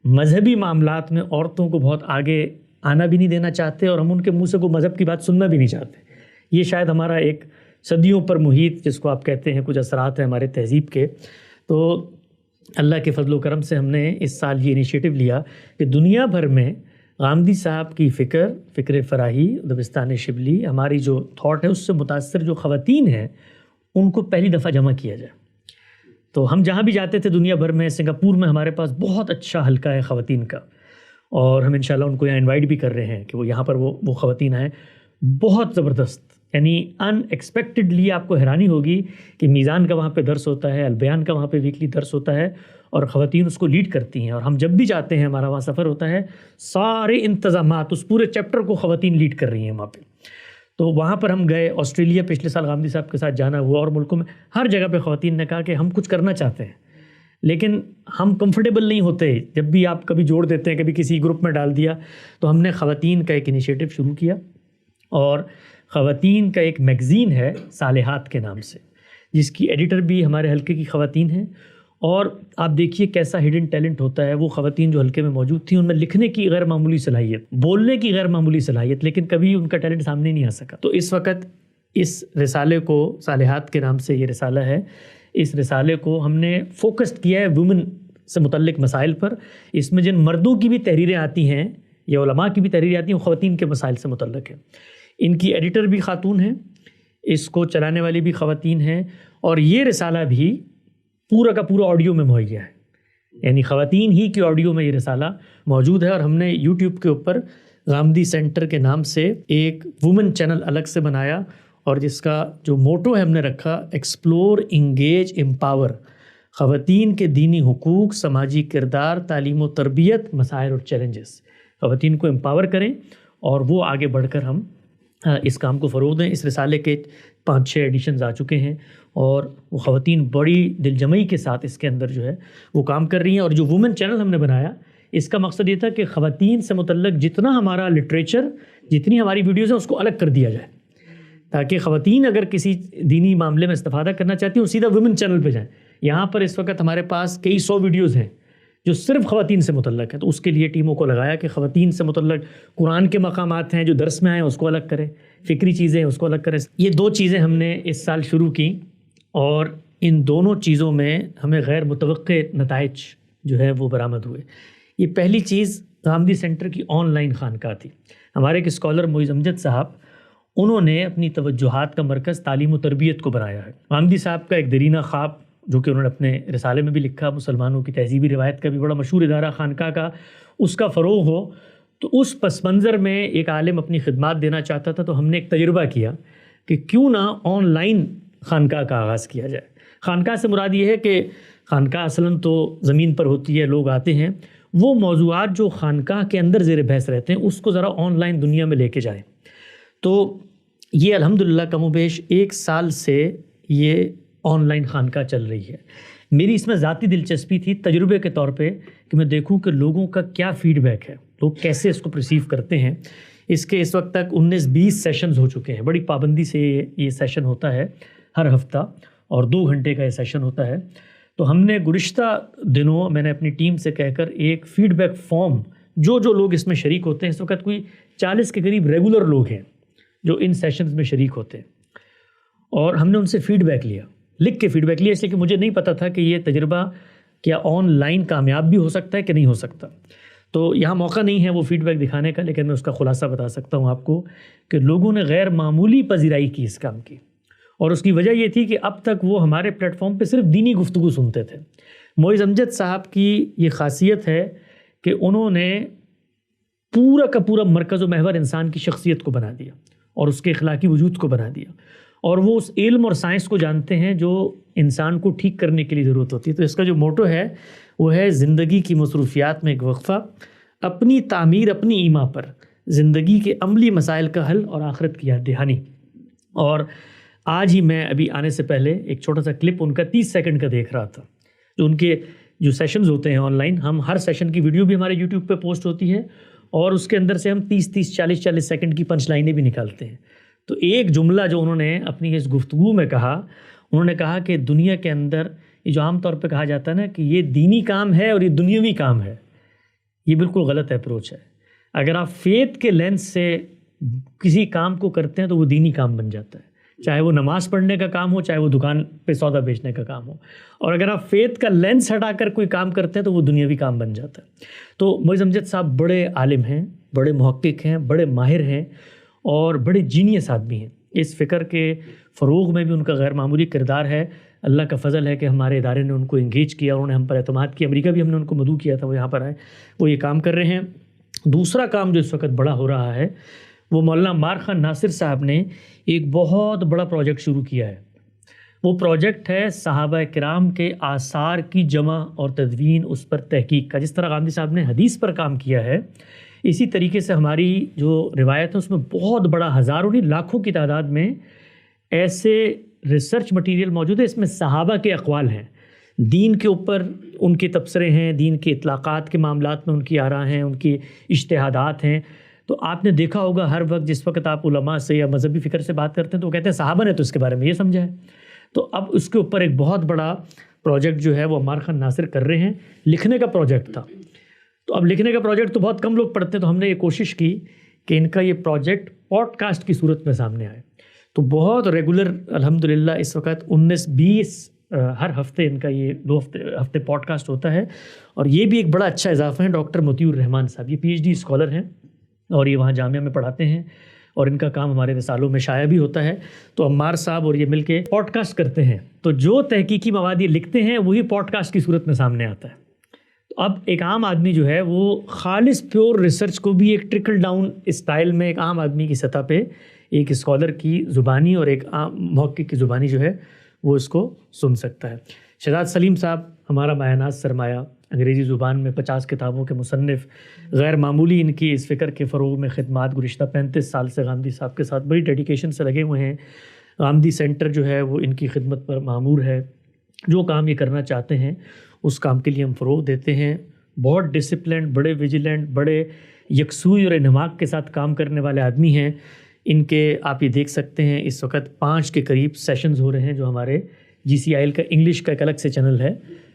مذہبی معاملات میں عورتوں کو بہت آگے آنا بھی نہیں دینا چاہتے، اور ہم ان کے منہ سے کوئی مذہب کی بات سننا بھی نہیں چاہتے۔ یہ شاید ہمارا ایک صدیوں پر محیط، جس کو آپ کہتے ہیں کچھ اثرات ہیں ہمارے تہذیب کے۔ تو اللہ کے فضل و کرم سے ہم نے اس سال یہ انیشیٹو لیا کہ دنیا بھر میں غامدی صاحب کی فکر فراہی دبستان شبلی ہماری جو تھاٹ ہے اس سے متاثر جو خواتین ہیں ان کو پہلی دفعہ جمع کیا جائے. تو ہم جہاں بھی جاتے تھے دنیا بھر میں، سنگاپور میں ہمارے پاس بہت اچھا حلقہ ہے خواتین کا، اور ہم انشاءاللہ ان کو یہاں انوائٹ بھی کر رہے ہیں کہ وہ یہاں پر وہ خواتین آئیں. بہت زبردست، یعنی ان ایکسپیکٹڈلی آپ کو حیرانی ہوگی کہ میزان کا وہاں پہ درس ہوتا ہے، البیان کا وہاں پہ ویکلی درس ہوتا ہے، اور خواتین اس کو لیڈ کرتی ہیں. اور ہم جب بھی جاتے ہیں ہمارا وہاں سفر ہوتا ہے، سارے انتظامات اس پورے چیپٹر کو خواتین لیڈ کر رہی ہیں وہاں پہ. تو وہاں پر ہم گئے، آسٹریلیا پچھلے سال غامدی صاحب کے ساتھ جانا ہوا، اور ملکوں میں ہر جگہ پہ خواتین نے کہا کہ ہم کچھ کرنا چاہتے ہیں لیکن ہم کمفرٹیبل نہیں ہوتے. جب بھی آپ کبھی جوڑ دیتے ہیں، کبھی کسی گروپ میں ڈال دیا، تو ہم نے خواتین کا ایک انیشیٹو شروع کیا، اور خواتین کا ایک میگزین ہے صالحات کے نام سے، جس کی ایڈیٹر بھی ہمارے حلقے کی خواتین ہیں. اور آپ دیکھیے کیسا ہڈن ٹیلنٹ ہوتا ہے. وہ خواتین جو حلقے میں موجود تھیں ان میں لکھنے کی غیر معمولی صلاحیت، بولنے کی غیر معمولی صلاحیت، لیکن کبھی ان کا ٹیلنٹ سامنے نہیں آ سکا. تو اس وقت اس رسالے کو، صالحات کے نام سے یہ رسالہ ہے، اس رسالے کو ہم نے فوکسڈ کیا ہے وومن سے متعلق مسائل پر. اس میں جن مردوں کی بھی تحریریں آتی ہیں یا علماء کی بھی تحریریں آتی ہیں وہ خواتین کے مسائل سے متعلق ہیں. ان کی ایڈیٹر بھی خاتون ہیں، اس کو چلانے والی بھی خواتین ہیں، اور یہ رسالہ بھی پورا کا پورا آڈیو میں مہیا ہے، یعنی خواتین ہی کی آڈیو میں یہ رسالہ موجود ہے. اور ہم نے یوٹیوب کے اوپر غامدی سینٹر کے نام سے ایک وومن چینل الگ سے بنایا، اور جس کا جو موٹو ہے ہم نے رکھا ایکسپلور، انگیج، امپاور. خواتین کے دینی حقوق، سماجی کردار، تعلیم و تربیت، مسائل اور چیلنجز. خواتین کو امپاور کریں اور وہ آگے بڑھ کر ہم اس کام کو فروغ دیں. اس رسالے کے 5-6 ایڈیشنز آ چکے ہیں، اور وہ خواتین بڑی دل جمعی کے ساتھ اس کے اندر جو ہے وہ کام کر رہی ہیں. اور جو وومن چینل ہم نے بنایا، اس کا مقصد یہ تھا کہ خواتین سے متعلق جتنا ہمارا لٹریچر، جتنی ہماری ویڈیوز ہیں، اس کو الگ کر دیا جائے، تاکہ خواتین اگر کسی دینی معاملے میں استفادہ کرنا چاہتی ہیں وہ سیدھا وومن چینل پہ جائیں. یہاں پر اس وقت ہمارے پاس کئی 100 ویڈیوز ہیں جو صرف خواتین سے متعلق ہیں. تو اس کے لیے ٹیموں کو لگایا کہ خواتین سے متعلق قرآن کے مقامات ہیں جو درس میں آئے اس کو الگ کریں، فکری چیزیں اس کو الگ کریں. یہ 2 چیزیں ہم نے اس سال شروع کی، اور ان دونوں چیزوں میں ہمیں غیر متوقع نتائج جو ہے وہ برآمد ہوئے. یہ پہلی چیز غامدی سینٹر کی آن لائن خانقاہ تھی. ہمارے ایک اسکالر معیز امجد صاحب، انہوں نے اپنی توجہات کا مرکز تعلیم و تربیت کو بنایا ہے. غامدی صاحب کا ایک دیرینہ خواب، جو کہ انہوں نے اپنے رسالے میں بھی لکھا، مسلمانوں کی تہذیبی روایت کا بھی بڑا مشہور ادارہ خانقاہ کا، اس کا فروغ ہو. تو اس پس منظر میں ایک عالم اپنی خدمات دینا چاہتا تھا، تو ہم نے ایک تجربہ کیا کہ کیوں نہ آن لائن خانقاہ کا آغاز کیا جائے. خانقاہ سے مراد یہ ہے کہ خانقاہ اصلاً تو زمین پر ہوتی ہے، لوگ آتے ہیں، وہ موضوعات جو خانقاہ کے اندر زیر بحث رہتے ہیں اس کو ذرا آن لائن دنیا میں لے کے جائیں. تو یہ الحمدللہ کم و بیش 1 سال سے یہ آن لائن خانقاہ چل رہی ہے. میری اس میں ذاتی دلچسپی تھی تجربے کے طور پہ کہ میں دیکھوں کہ لوگوں کا کیا فیڈ بیک ہے، لوگ کیسے اس کو پرسیو کرتے ہیں. اس کے اس وقت تک 19-20 سیشنز ہو چکے ہیں. بڑی پابندی سے یہ سیشن ہوتا ہے ہر ہفتہ، اور 2 گھنٹے کا یہ سیشن ہوتا ہے. تو ہم نے گزشتہ دنوں میں نے اپنی ٹیم سے کہہ کر ایک فیڈ بیک فارم، جو لوگ اس میں شریک ہوتے ہیں، اس وقت کوئی 40 کے قریب ریگولر لوگ ہیں جو ان سیشنز میں شریک ہوتے ہیں، اور ہم نے ان سے فیڈ بیک لیا، لکھ کے فیڈ بیک لیا، اس لیے کہ مجھے نہیں پتہ تھا کہ یہ تجربہ کیا آن لائن کامیاب بھی ہو سکتا ہے کہ نہیں ہو سکتا. تو یہاں موقع نہیں ہے وہ فیڈ بیک دکھانے کا، لیکن میں اس کا خلاصہ بتا سکتا ہوں آپ کو کہ لوگوں نے غیر معمولی پذیرائی کی اس کام کی. اور اس کی وجہ یہ تھی کہ اب تک وہ ہمارے پلیٹ فارم پہ صرف دینی گفتگو سنتے تھے. معیز امجد صاحب کی یہ خاصیت ہے کہ انہوں نے پورا کا پورا مرکز و محور انسان کی شخصیت کو بنا دیا اور اس کے اخلاقی وجود کو بنا دیا، اور وہ اس علم اور سائنس کو جانتے ہیں جو انسان کو ٹھیک کرنے کے لیے ضرورت ہوتی ہے. تو اس کا جو موٹو ہے وہ ہے زندگی کی مصروفیات میں ایک وقفہ، اپنی تعمیر اپنی ایما پر، زندگی کے عملی مسائل کا حل اور آخرت کی یاد دہانی. اور آج ہی میں ابھی آنے سے پہلے ایک چھوٹا سا کلپ ان کا 30 سیکنڈ کا دیکھ رہا تھا. جو ان کے جو سیشنز ہوتے ہیں آن لائن، ہم ہر سیشن کی ویڈیو بھی ہمارے یوٹیوب پہ پوسٹ ہوتی ہے، اور اس کے اندر سے ہم 30 40 سیکنڈ کی پنچ لائنیں بھی نکالتے ہیں. تو ایک جملہ جو انہوں نے اپنی اس گفتگو میں کہا، انہوں نے کہا کہ دنیا کے اندر یہ جو عام طور پہ کہا جاتا ہے نا کہ یہ دینی کام ہے اور یہ دنیاوی کام ہے، یہ بالکل غلط اپروچ ہے. اگر آپ فیتھ کے لینس سے کسی کام کو کرتے ہیں تو وہ دینی کام بن جاتا ہے. چاہے وہ نماز پڑھنے کا کام ہو، چاہے وہ دکان پہ سودا بیچنے کا کام ہو. اور اگر آپ فیتھ کا لینس ہٹا کر کوئی کام کرتے ہیں تو وہ دنیاوی کام بن جاتا ہے. تو معز امجد صاحب بڑے عالم ہیں، بڑے محقق ہیں، بڑے ماہر ہیں اور بڑے جینیس آدمی ہیں. اس فکر کے فروغ میں بھی ان کا غیر معمولی کردار ہے. اللہ کا فضل ہے کہ ہمارے ادارے نے ان کو انگیج کیا، انہوں نے ہم پر اعتماد کیا. امریکہ بھی ہم نے ان کو مدعو کیا تھا، وہ یہاں پر آئے، وہ یہ کام کر رہے ہیں. دوسرا کام جو اس وقت بڑا ہو رہا ہے وہ مولانا عمار خان ناصر صاحب نے ایک بہت بڑا پروجیکٹ شروع کیا ہے. وہ پروجیکٹ ہے صحابہ کرام کے آثار کی جمع اور تدوین، اس پر تحقیق کا. جس طرح غامدی صاحب نے حدیث پر کام کیا ہے، اسی طریقے سے ہماری جو روایت ہے اس میں بہت بڑا، ہزاروں نہیں لاکھوں کی تعداد میں ایسے ریسرچ مٹیریل موجود ہے. اس میں صحابہ کے اقوال ہیں، دین کے اوپر ان کے تبصرے ہیں، دین کے اطلاقات کے معاملات میں ان کی آراء ہیں، ان کی اجتہادات ہیں. تو آپ نے دیکھا ہوگا ہر وقت جس وقت آپ علماء سے یا مذہبی فکر سے بات کرتے ہیں تو وہ کہتے ہیں صحابہ نے تو اس کے بارے میں یہ سمجھا ہے. تو اب اس کے اوپر ایک بہت بڑا پروجیکٹ جو ہے وہ عمار خان ناصر کر رہے ہیں. لکھنے کا پروجیکٹ تھا، تو اب لکھنے کا پروجیکٹ تو بہت کم لوگ پڑھتے ہیں، تو ہم نے یہ کوشش کی کہ ان کا یہ پروجیکٹ پوڈ کاسٹ کی صورت میں سامنے آئے. تو بہت ریگولر الحمدللہ اس وقت 19-20 ہر ہفتے ان کا یہ 2 ہفتے پوڈ کاسٹ ہوتا ہے. اور یہ بھی ایک بڑا اچھا اضافہ ہے. ڈاکٹر مطیع الرحمان صاحب یہ PhD اسکالر ہیں اور یہ وہاں جامعہ میں پڑھاتے ہیں اور ان کا کام ہمارے رسالوں میں شائع بھی ہوتا ہے. تو عمار صاحب اور یہ مل کے پوڈ کاسٹ کرتے ہیں، تو جو تحقیقی مواد یہ لکھتے ہیں وہی پوڈ کاسٹ کی صورت میں سامنے آتا ہے. تو اب ایک عام آدمی جو ہے وہ خالص پیور ریسرچ کو بھی ایک ٹرکل ڈاؤن اسٹائل میں ایک عام آدمی کی سطح پہ ایک اسکالر کی زبانی اور ایک عام محقق کی زبانی جو ہے وہ اس کو سن سکتا ہے. شہزاد سلیم صاحب ہمارا مایہ ناز سرمایہ، انگریزی زبان میں 50 کتابوں کے مصنف، غیر معمولی ان کی اس فکر کے فروغ میں خدمات. گزشتہ 35 سال سے غامدی صاحب کے ساتھ بڑی ڈیڈیکیشن سے لگے ہوئے ہیں. غامدی سینٹر جو ہے وہ ان کی خدمت پر معمور ہے. جو کام یہ کرنا چاہتے ہیں اس کام کے لیے ہم فروغ دیتے ہیں. بہت ڈسپلنڈ، بڑے ویجیلنٹ، بڑے یکسوئی اور انہماک کے ساتھ کام کرنے والے آدمی ہیں. ان کے آپ یہ دیکھ سکتے ہیں اس وقت 5 کے قریب سیشنز ہو رہے ہیں جو ہمارے GCIL کا انگلش کا ایک الگ سے چینل ہے،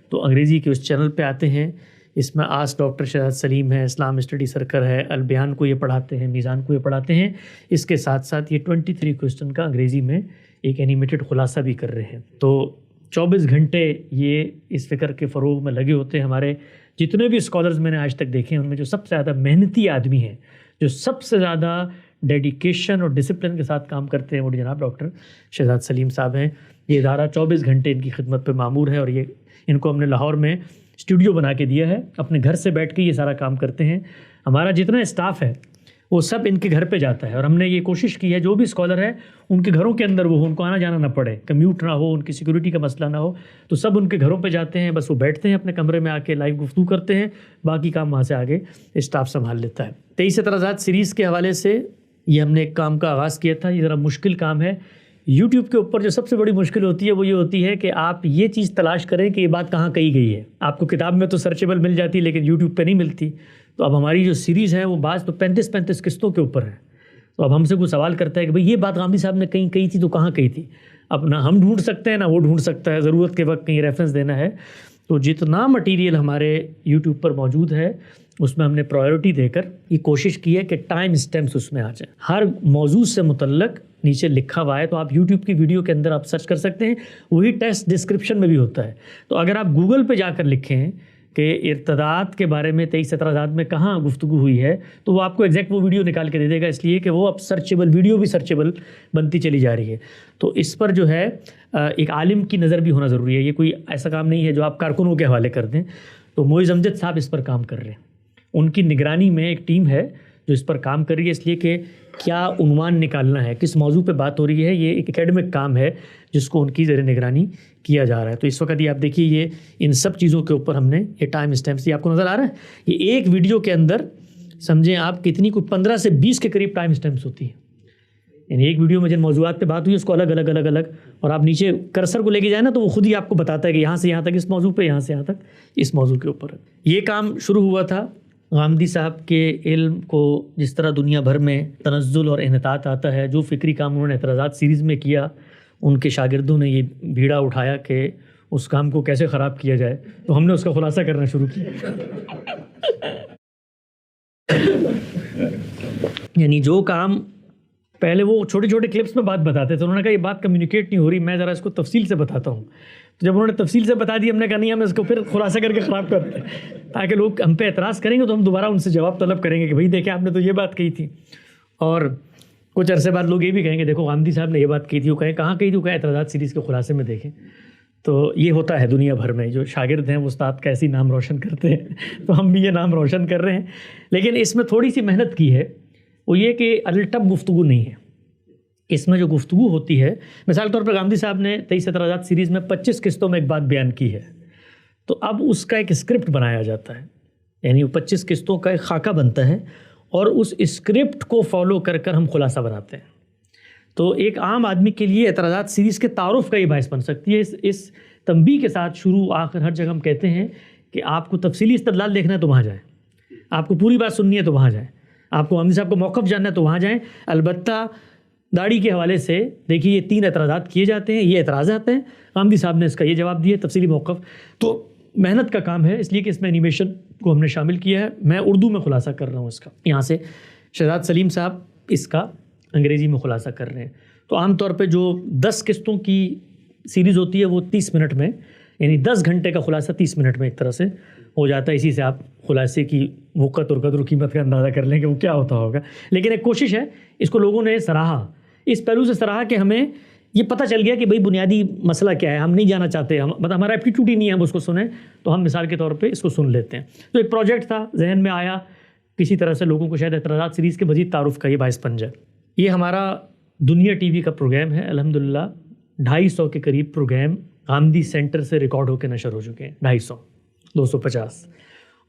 تو انگریزی کے اس چینل پہ آتے ہیں. اس میں آس ڈاکٹر شہزاد سلیم ہے، اسلام اسٹڈی سرکل ہے، البیان کو یہ پڑھاتے ہیں، میزان کو یہ پڑھاتے ہیں. اس کے ساتھ ساتھ یہ 23 کوسچن کا انگریزی میں ایک اینیمیٹڈ خلاصہ بھی کر رہے ہیں. تو 24 گھنٹے یہ اس فکر کے فروغ میں لگے ہوتے ہیں. ہمارے جتنے بھی اسکالرز میں نے آج تک دیکھے ہیں ان میں جو سب سے زیادہ محنتی آدمی ہیں، جو سب سے زیادہ ڈیڈیکیشن اور ڈسپلن کے ساتھ کام کرتے ہیں، وہ جناب ڈاکٹر شہزاد سلیم صاحب ہیں. یہ ادارہ 24 گھنٹے ان کی خدمت پہ معمور ہے اور یہ ان کو ہم نے لاہور میں اسٹوڈیو بنا کے دیا ہے. اپنے گھر سے بیٹھ کے یہ سارا کام کرتے ہیں. ہمارا جتنا اسٹاف ہے وہ سب ان کے گھر پہ جاتا ہے اور ہم نے یہ کوشش کی ہے جو بھی اسکالر ہے ان کے گھروں کے اندر وہ ہو، ان کو آنا جانا نہ پڑے، کمیوٹ نہ ہو، ان کی سیکورٹی کا مسئلہ نہ ہو. تو سب ان کے گھروں پہ جاتے ہیں، بس وہ بیٹھتے ہیں اپنے کمرے میں آ کے لائیو گفتگو کرتے ہیں، باقی کام وہاں سے آگے اسٹاف سنبھال لیتا ہے. 23 اعتراضات سیریز کے حوالے سے یہ ہم نے ایک کام کا آغاز کیا تھا. یہ ذرا مشکل کام ہے. یوٹیوب کے اوپر جو سب سے بڑی مشکل ہوتی ہے وہ یہ ہوتی ہے کہ آپ یہ چیز تلاش کریں کہ یہ بات کہاں کہی گئی ہے. آپ کو کتاب میں تو سرچیبل مل جاتی ہے لیکن یوٹیوب پہ نہیں ملتی. تو اب ہماری جو سیریز ہے وہ بعض تو 35 قسطوں کے اوپر ہے. تو اب ہم سے کوئی سوال کرتا ہے کہ بھئی یہ بات غامدی صاحب نے کہیں کہی تھی تو کہاں کہی تھی. اب نہ ہم ڈھونڈ سکتے ہیں نہ وہ ڈھونڈ سکتا ہے، ضرورت کے وقت کہیں ریفرنس دینا ہے. تو جتنا مٹیریل ہمارے یوٹیوب پر موجود ہے اس میں ہم نے پرائیورٹی دے کر یہ کوشش کی ہے کہ ٹائم سٹیمپس اس میں آ جائیں. ہر موضوع سے متعلق نیچے لکھا ہوا ہے، تو آپ یوٹیوب کی ویڈیو کے اندر آپ سرچ کر سکتے ہیں. وہی ٹیکسٹ ڈسکرپشن میں بھی ہوتا ہے. تو اگر آپ گوگل پہ جا کر لکھیں کہ ارتداد کے بارے میں 23 اعتراضات میں کہاں گفتگو ہوئی ہے تو وہ آپ کو ایگزیکٹ وہ ویڈیو نکال کے دے دے گا، اس لیے کہ وہ اب سرچیبل ویڈیو بھی سرچیبل بنتی چلی جا رہی ہے. تو اس پر جو ہے ایک عالم کی نظر بھی ہونا ضروری ہے. یہ کوئی ایسا کام نہیں ہے جو آپ کارکنوں کے حوالے کر دیں. تو معز امجد صاحب اس پر کام کر رہے ہیں. ان کی نگرانی میں ایک ٹیم ہے جو اس پر کام کر رہی ہے، اس لیے کہ کیا عنوان نکالنا ہے، کس موضوع پہ بات ہو رہی ہے، یہ ایک اکیڈمک کام ہے جس کو ان کی زیر نگرانی کیا جا رہا ہے. تو اس وقت یہ آپ دیکھیے یہ ان سب چیزوں کے اوپر ہم نے یہ ٹائم اسٹیمپس یہ آپ کو نظر آ رہا ہے. یہ ایک ویڈیو کے اندر سمجھیں آپ کتنی کوئی 15 سے 20 کے قریب ٹائم اسٹیمپس ہوتی ہیں. یعنی ایک ویڈیو میں جن موضوعات پہ بات ہوئی اس کو الگ الگ اور آپ نیچے کرسر کو لے کے جائیں نا تو وہ خود ہی آپ کو بتاتا ہے کہ یہاں سے یہاں تک اس موضوع پہ، یہاں سے یہاں تک اس موضوع کے اوپر. یہ کام شروع ہوا تھا غامدی صاحب کے علم کو جس طرح دنیا بھر میں تنزل اور انحطاط آتا ہے، جو فکری کام انہوں نے اعتراضات سیریز میں کیا، ان کے شاگردوں نے یہ بھیڑا اٹھایا کہ اس کام کو کیسے خراب کیا جائے، تو ہم نے اس کا خلاصہ کرنا شروع کیا. یعنی جو کام پہلے وہ چھوٹے چھوٹے کلپس میں بات بتاتے تھے. انہوں نے کہا یہ بات کمیونیکیٹ نہیں ہو رہی, میں ذرا اس کو تفصیل سے بتاتا ہوں. تو جب انہوں نے تفصیل سے بتا دی, ہم نے کہا نہیں, ہم اس کو پھر خلاصہ کر کے خراب کرتے ہیں تاکہ لوگ ہم پہ اعتراض کریں گے تو ہم دوبارہ ان سے جواب طلب کریں گے کہ بھائی دیکھیں آپ نے تو یہ بات کہی تھی. اور کچھ عرصے بعد لوگ یہ بھی کہیں گے دیکھو غامدی صاحب نے یہ بات کہی تھی, وہ کہیں کہاں کہی تھی, وہ کہیں اعتراضات سیریز کے خلاصے میں دیکھیں. تو یہ ہوتا ہے دنیا بھر میں, جو شاگرد ہیں وہ استاد کا ایسی نام روشن کرتے ہیں, تو ہم بھی یہ نام روشن کر رہے ہیں. لیکن اس میں تھوڑی سی محنت کی ہے, وہ یہ کہ الٹپ گفتگو نہیں ہے. اس میں جو گفتگو ہوتی ہے, مثال کے طور پر غامدی صاحب نے 23 اعتراضات سیریز میں 25 قسطوں میں ایک بات بیان کی ہے, تو اب اس کا ایک اسکرپٹ بنایا جاتا ہے, یعنی وہ 25 قسطوں کا ایک خاکہ بنتا ہے اور اس اسکرپٹ کو فالو کر کر ہم خلاصہ بناتے ہیں. تو ایک عام آدمی کے لیے اعتراضات سیریز کے تعارف کا یہ باعث بن سکتی ہے. اس تنبیہ کے ساتھ شروع آخر ہر جگہ ہم کہتے ہیں کہ آپ کو تفصیلی استدلال دیکھنا ہے تو وہاں جائیں, آپ کو پوری بات سننی ہے تو وہاں جائیں, آپ کو غامدی صاحب کا موقف جاننا ہے تو وہاں جائیں. البتہ داڑھی کے حوالے سے دیکھیے, یہ 3 اعتراضات کیے جاتے ہیں, یہ اعتراضات ہیں, غامدی صاحب نے اس کا یہ جواب دیا, تفصیلی موقف. تو محنت کا کام ہے, اس لیے کہ اس میں انیمیشن کو ہم نے شامل کیا ہے. میں اردو میں خلاصہ کر رہا ہوں اس کا, یہاں سے شہزاد سلیم صاحب اس کا انگریزی میں خلاصہ کر رہے ہیں. تو عام طور پہ جو 10 قسطوں کی سیریز ہوتی ہے وہ 30 منٹ میں, یعنی 10 گھنٹے کا خلاصہ 30 منٹ میں ایک طرح سے ہو جاتا ہے. اسی سے آپ خلاصے کی وقت اور قدر و قیمت کا اندازہ کر لیں کہ وہ کیا ہوتا ہوگا. لیکن ایک کوشش ہے, اس کو لوگوں نے سراہا, اس پہلو سے سراہا کہ ہمیں یہ پتہ چل گیا کہ بھئی بنیادی مسئلہ کیا ہے, ہم نہیں جانا چاہتے, مطلب ہمارا ایپٹیٹیوڈ ہی نہیں ہے ہم اس کو سنیں, تو ہم مثال کے طور پہ اس کو سن لیتے ہیں. تو ایک پروجیکٹ تھا, ذہن میں آیا, کسی طرح سے لوگوں کو شاید اعتراضات سیریز کے مزید تعارف کا یہ باعث بن جائے. یہ ہمارا دنیا ٹی وی کا پروگرام ہے. الحمدللہ 250 کے قریب پروگرام غامدی سینٹر سے ریکارڈ ہو کے نشر ہو چکے ہیں, 250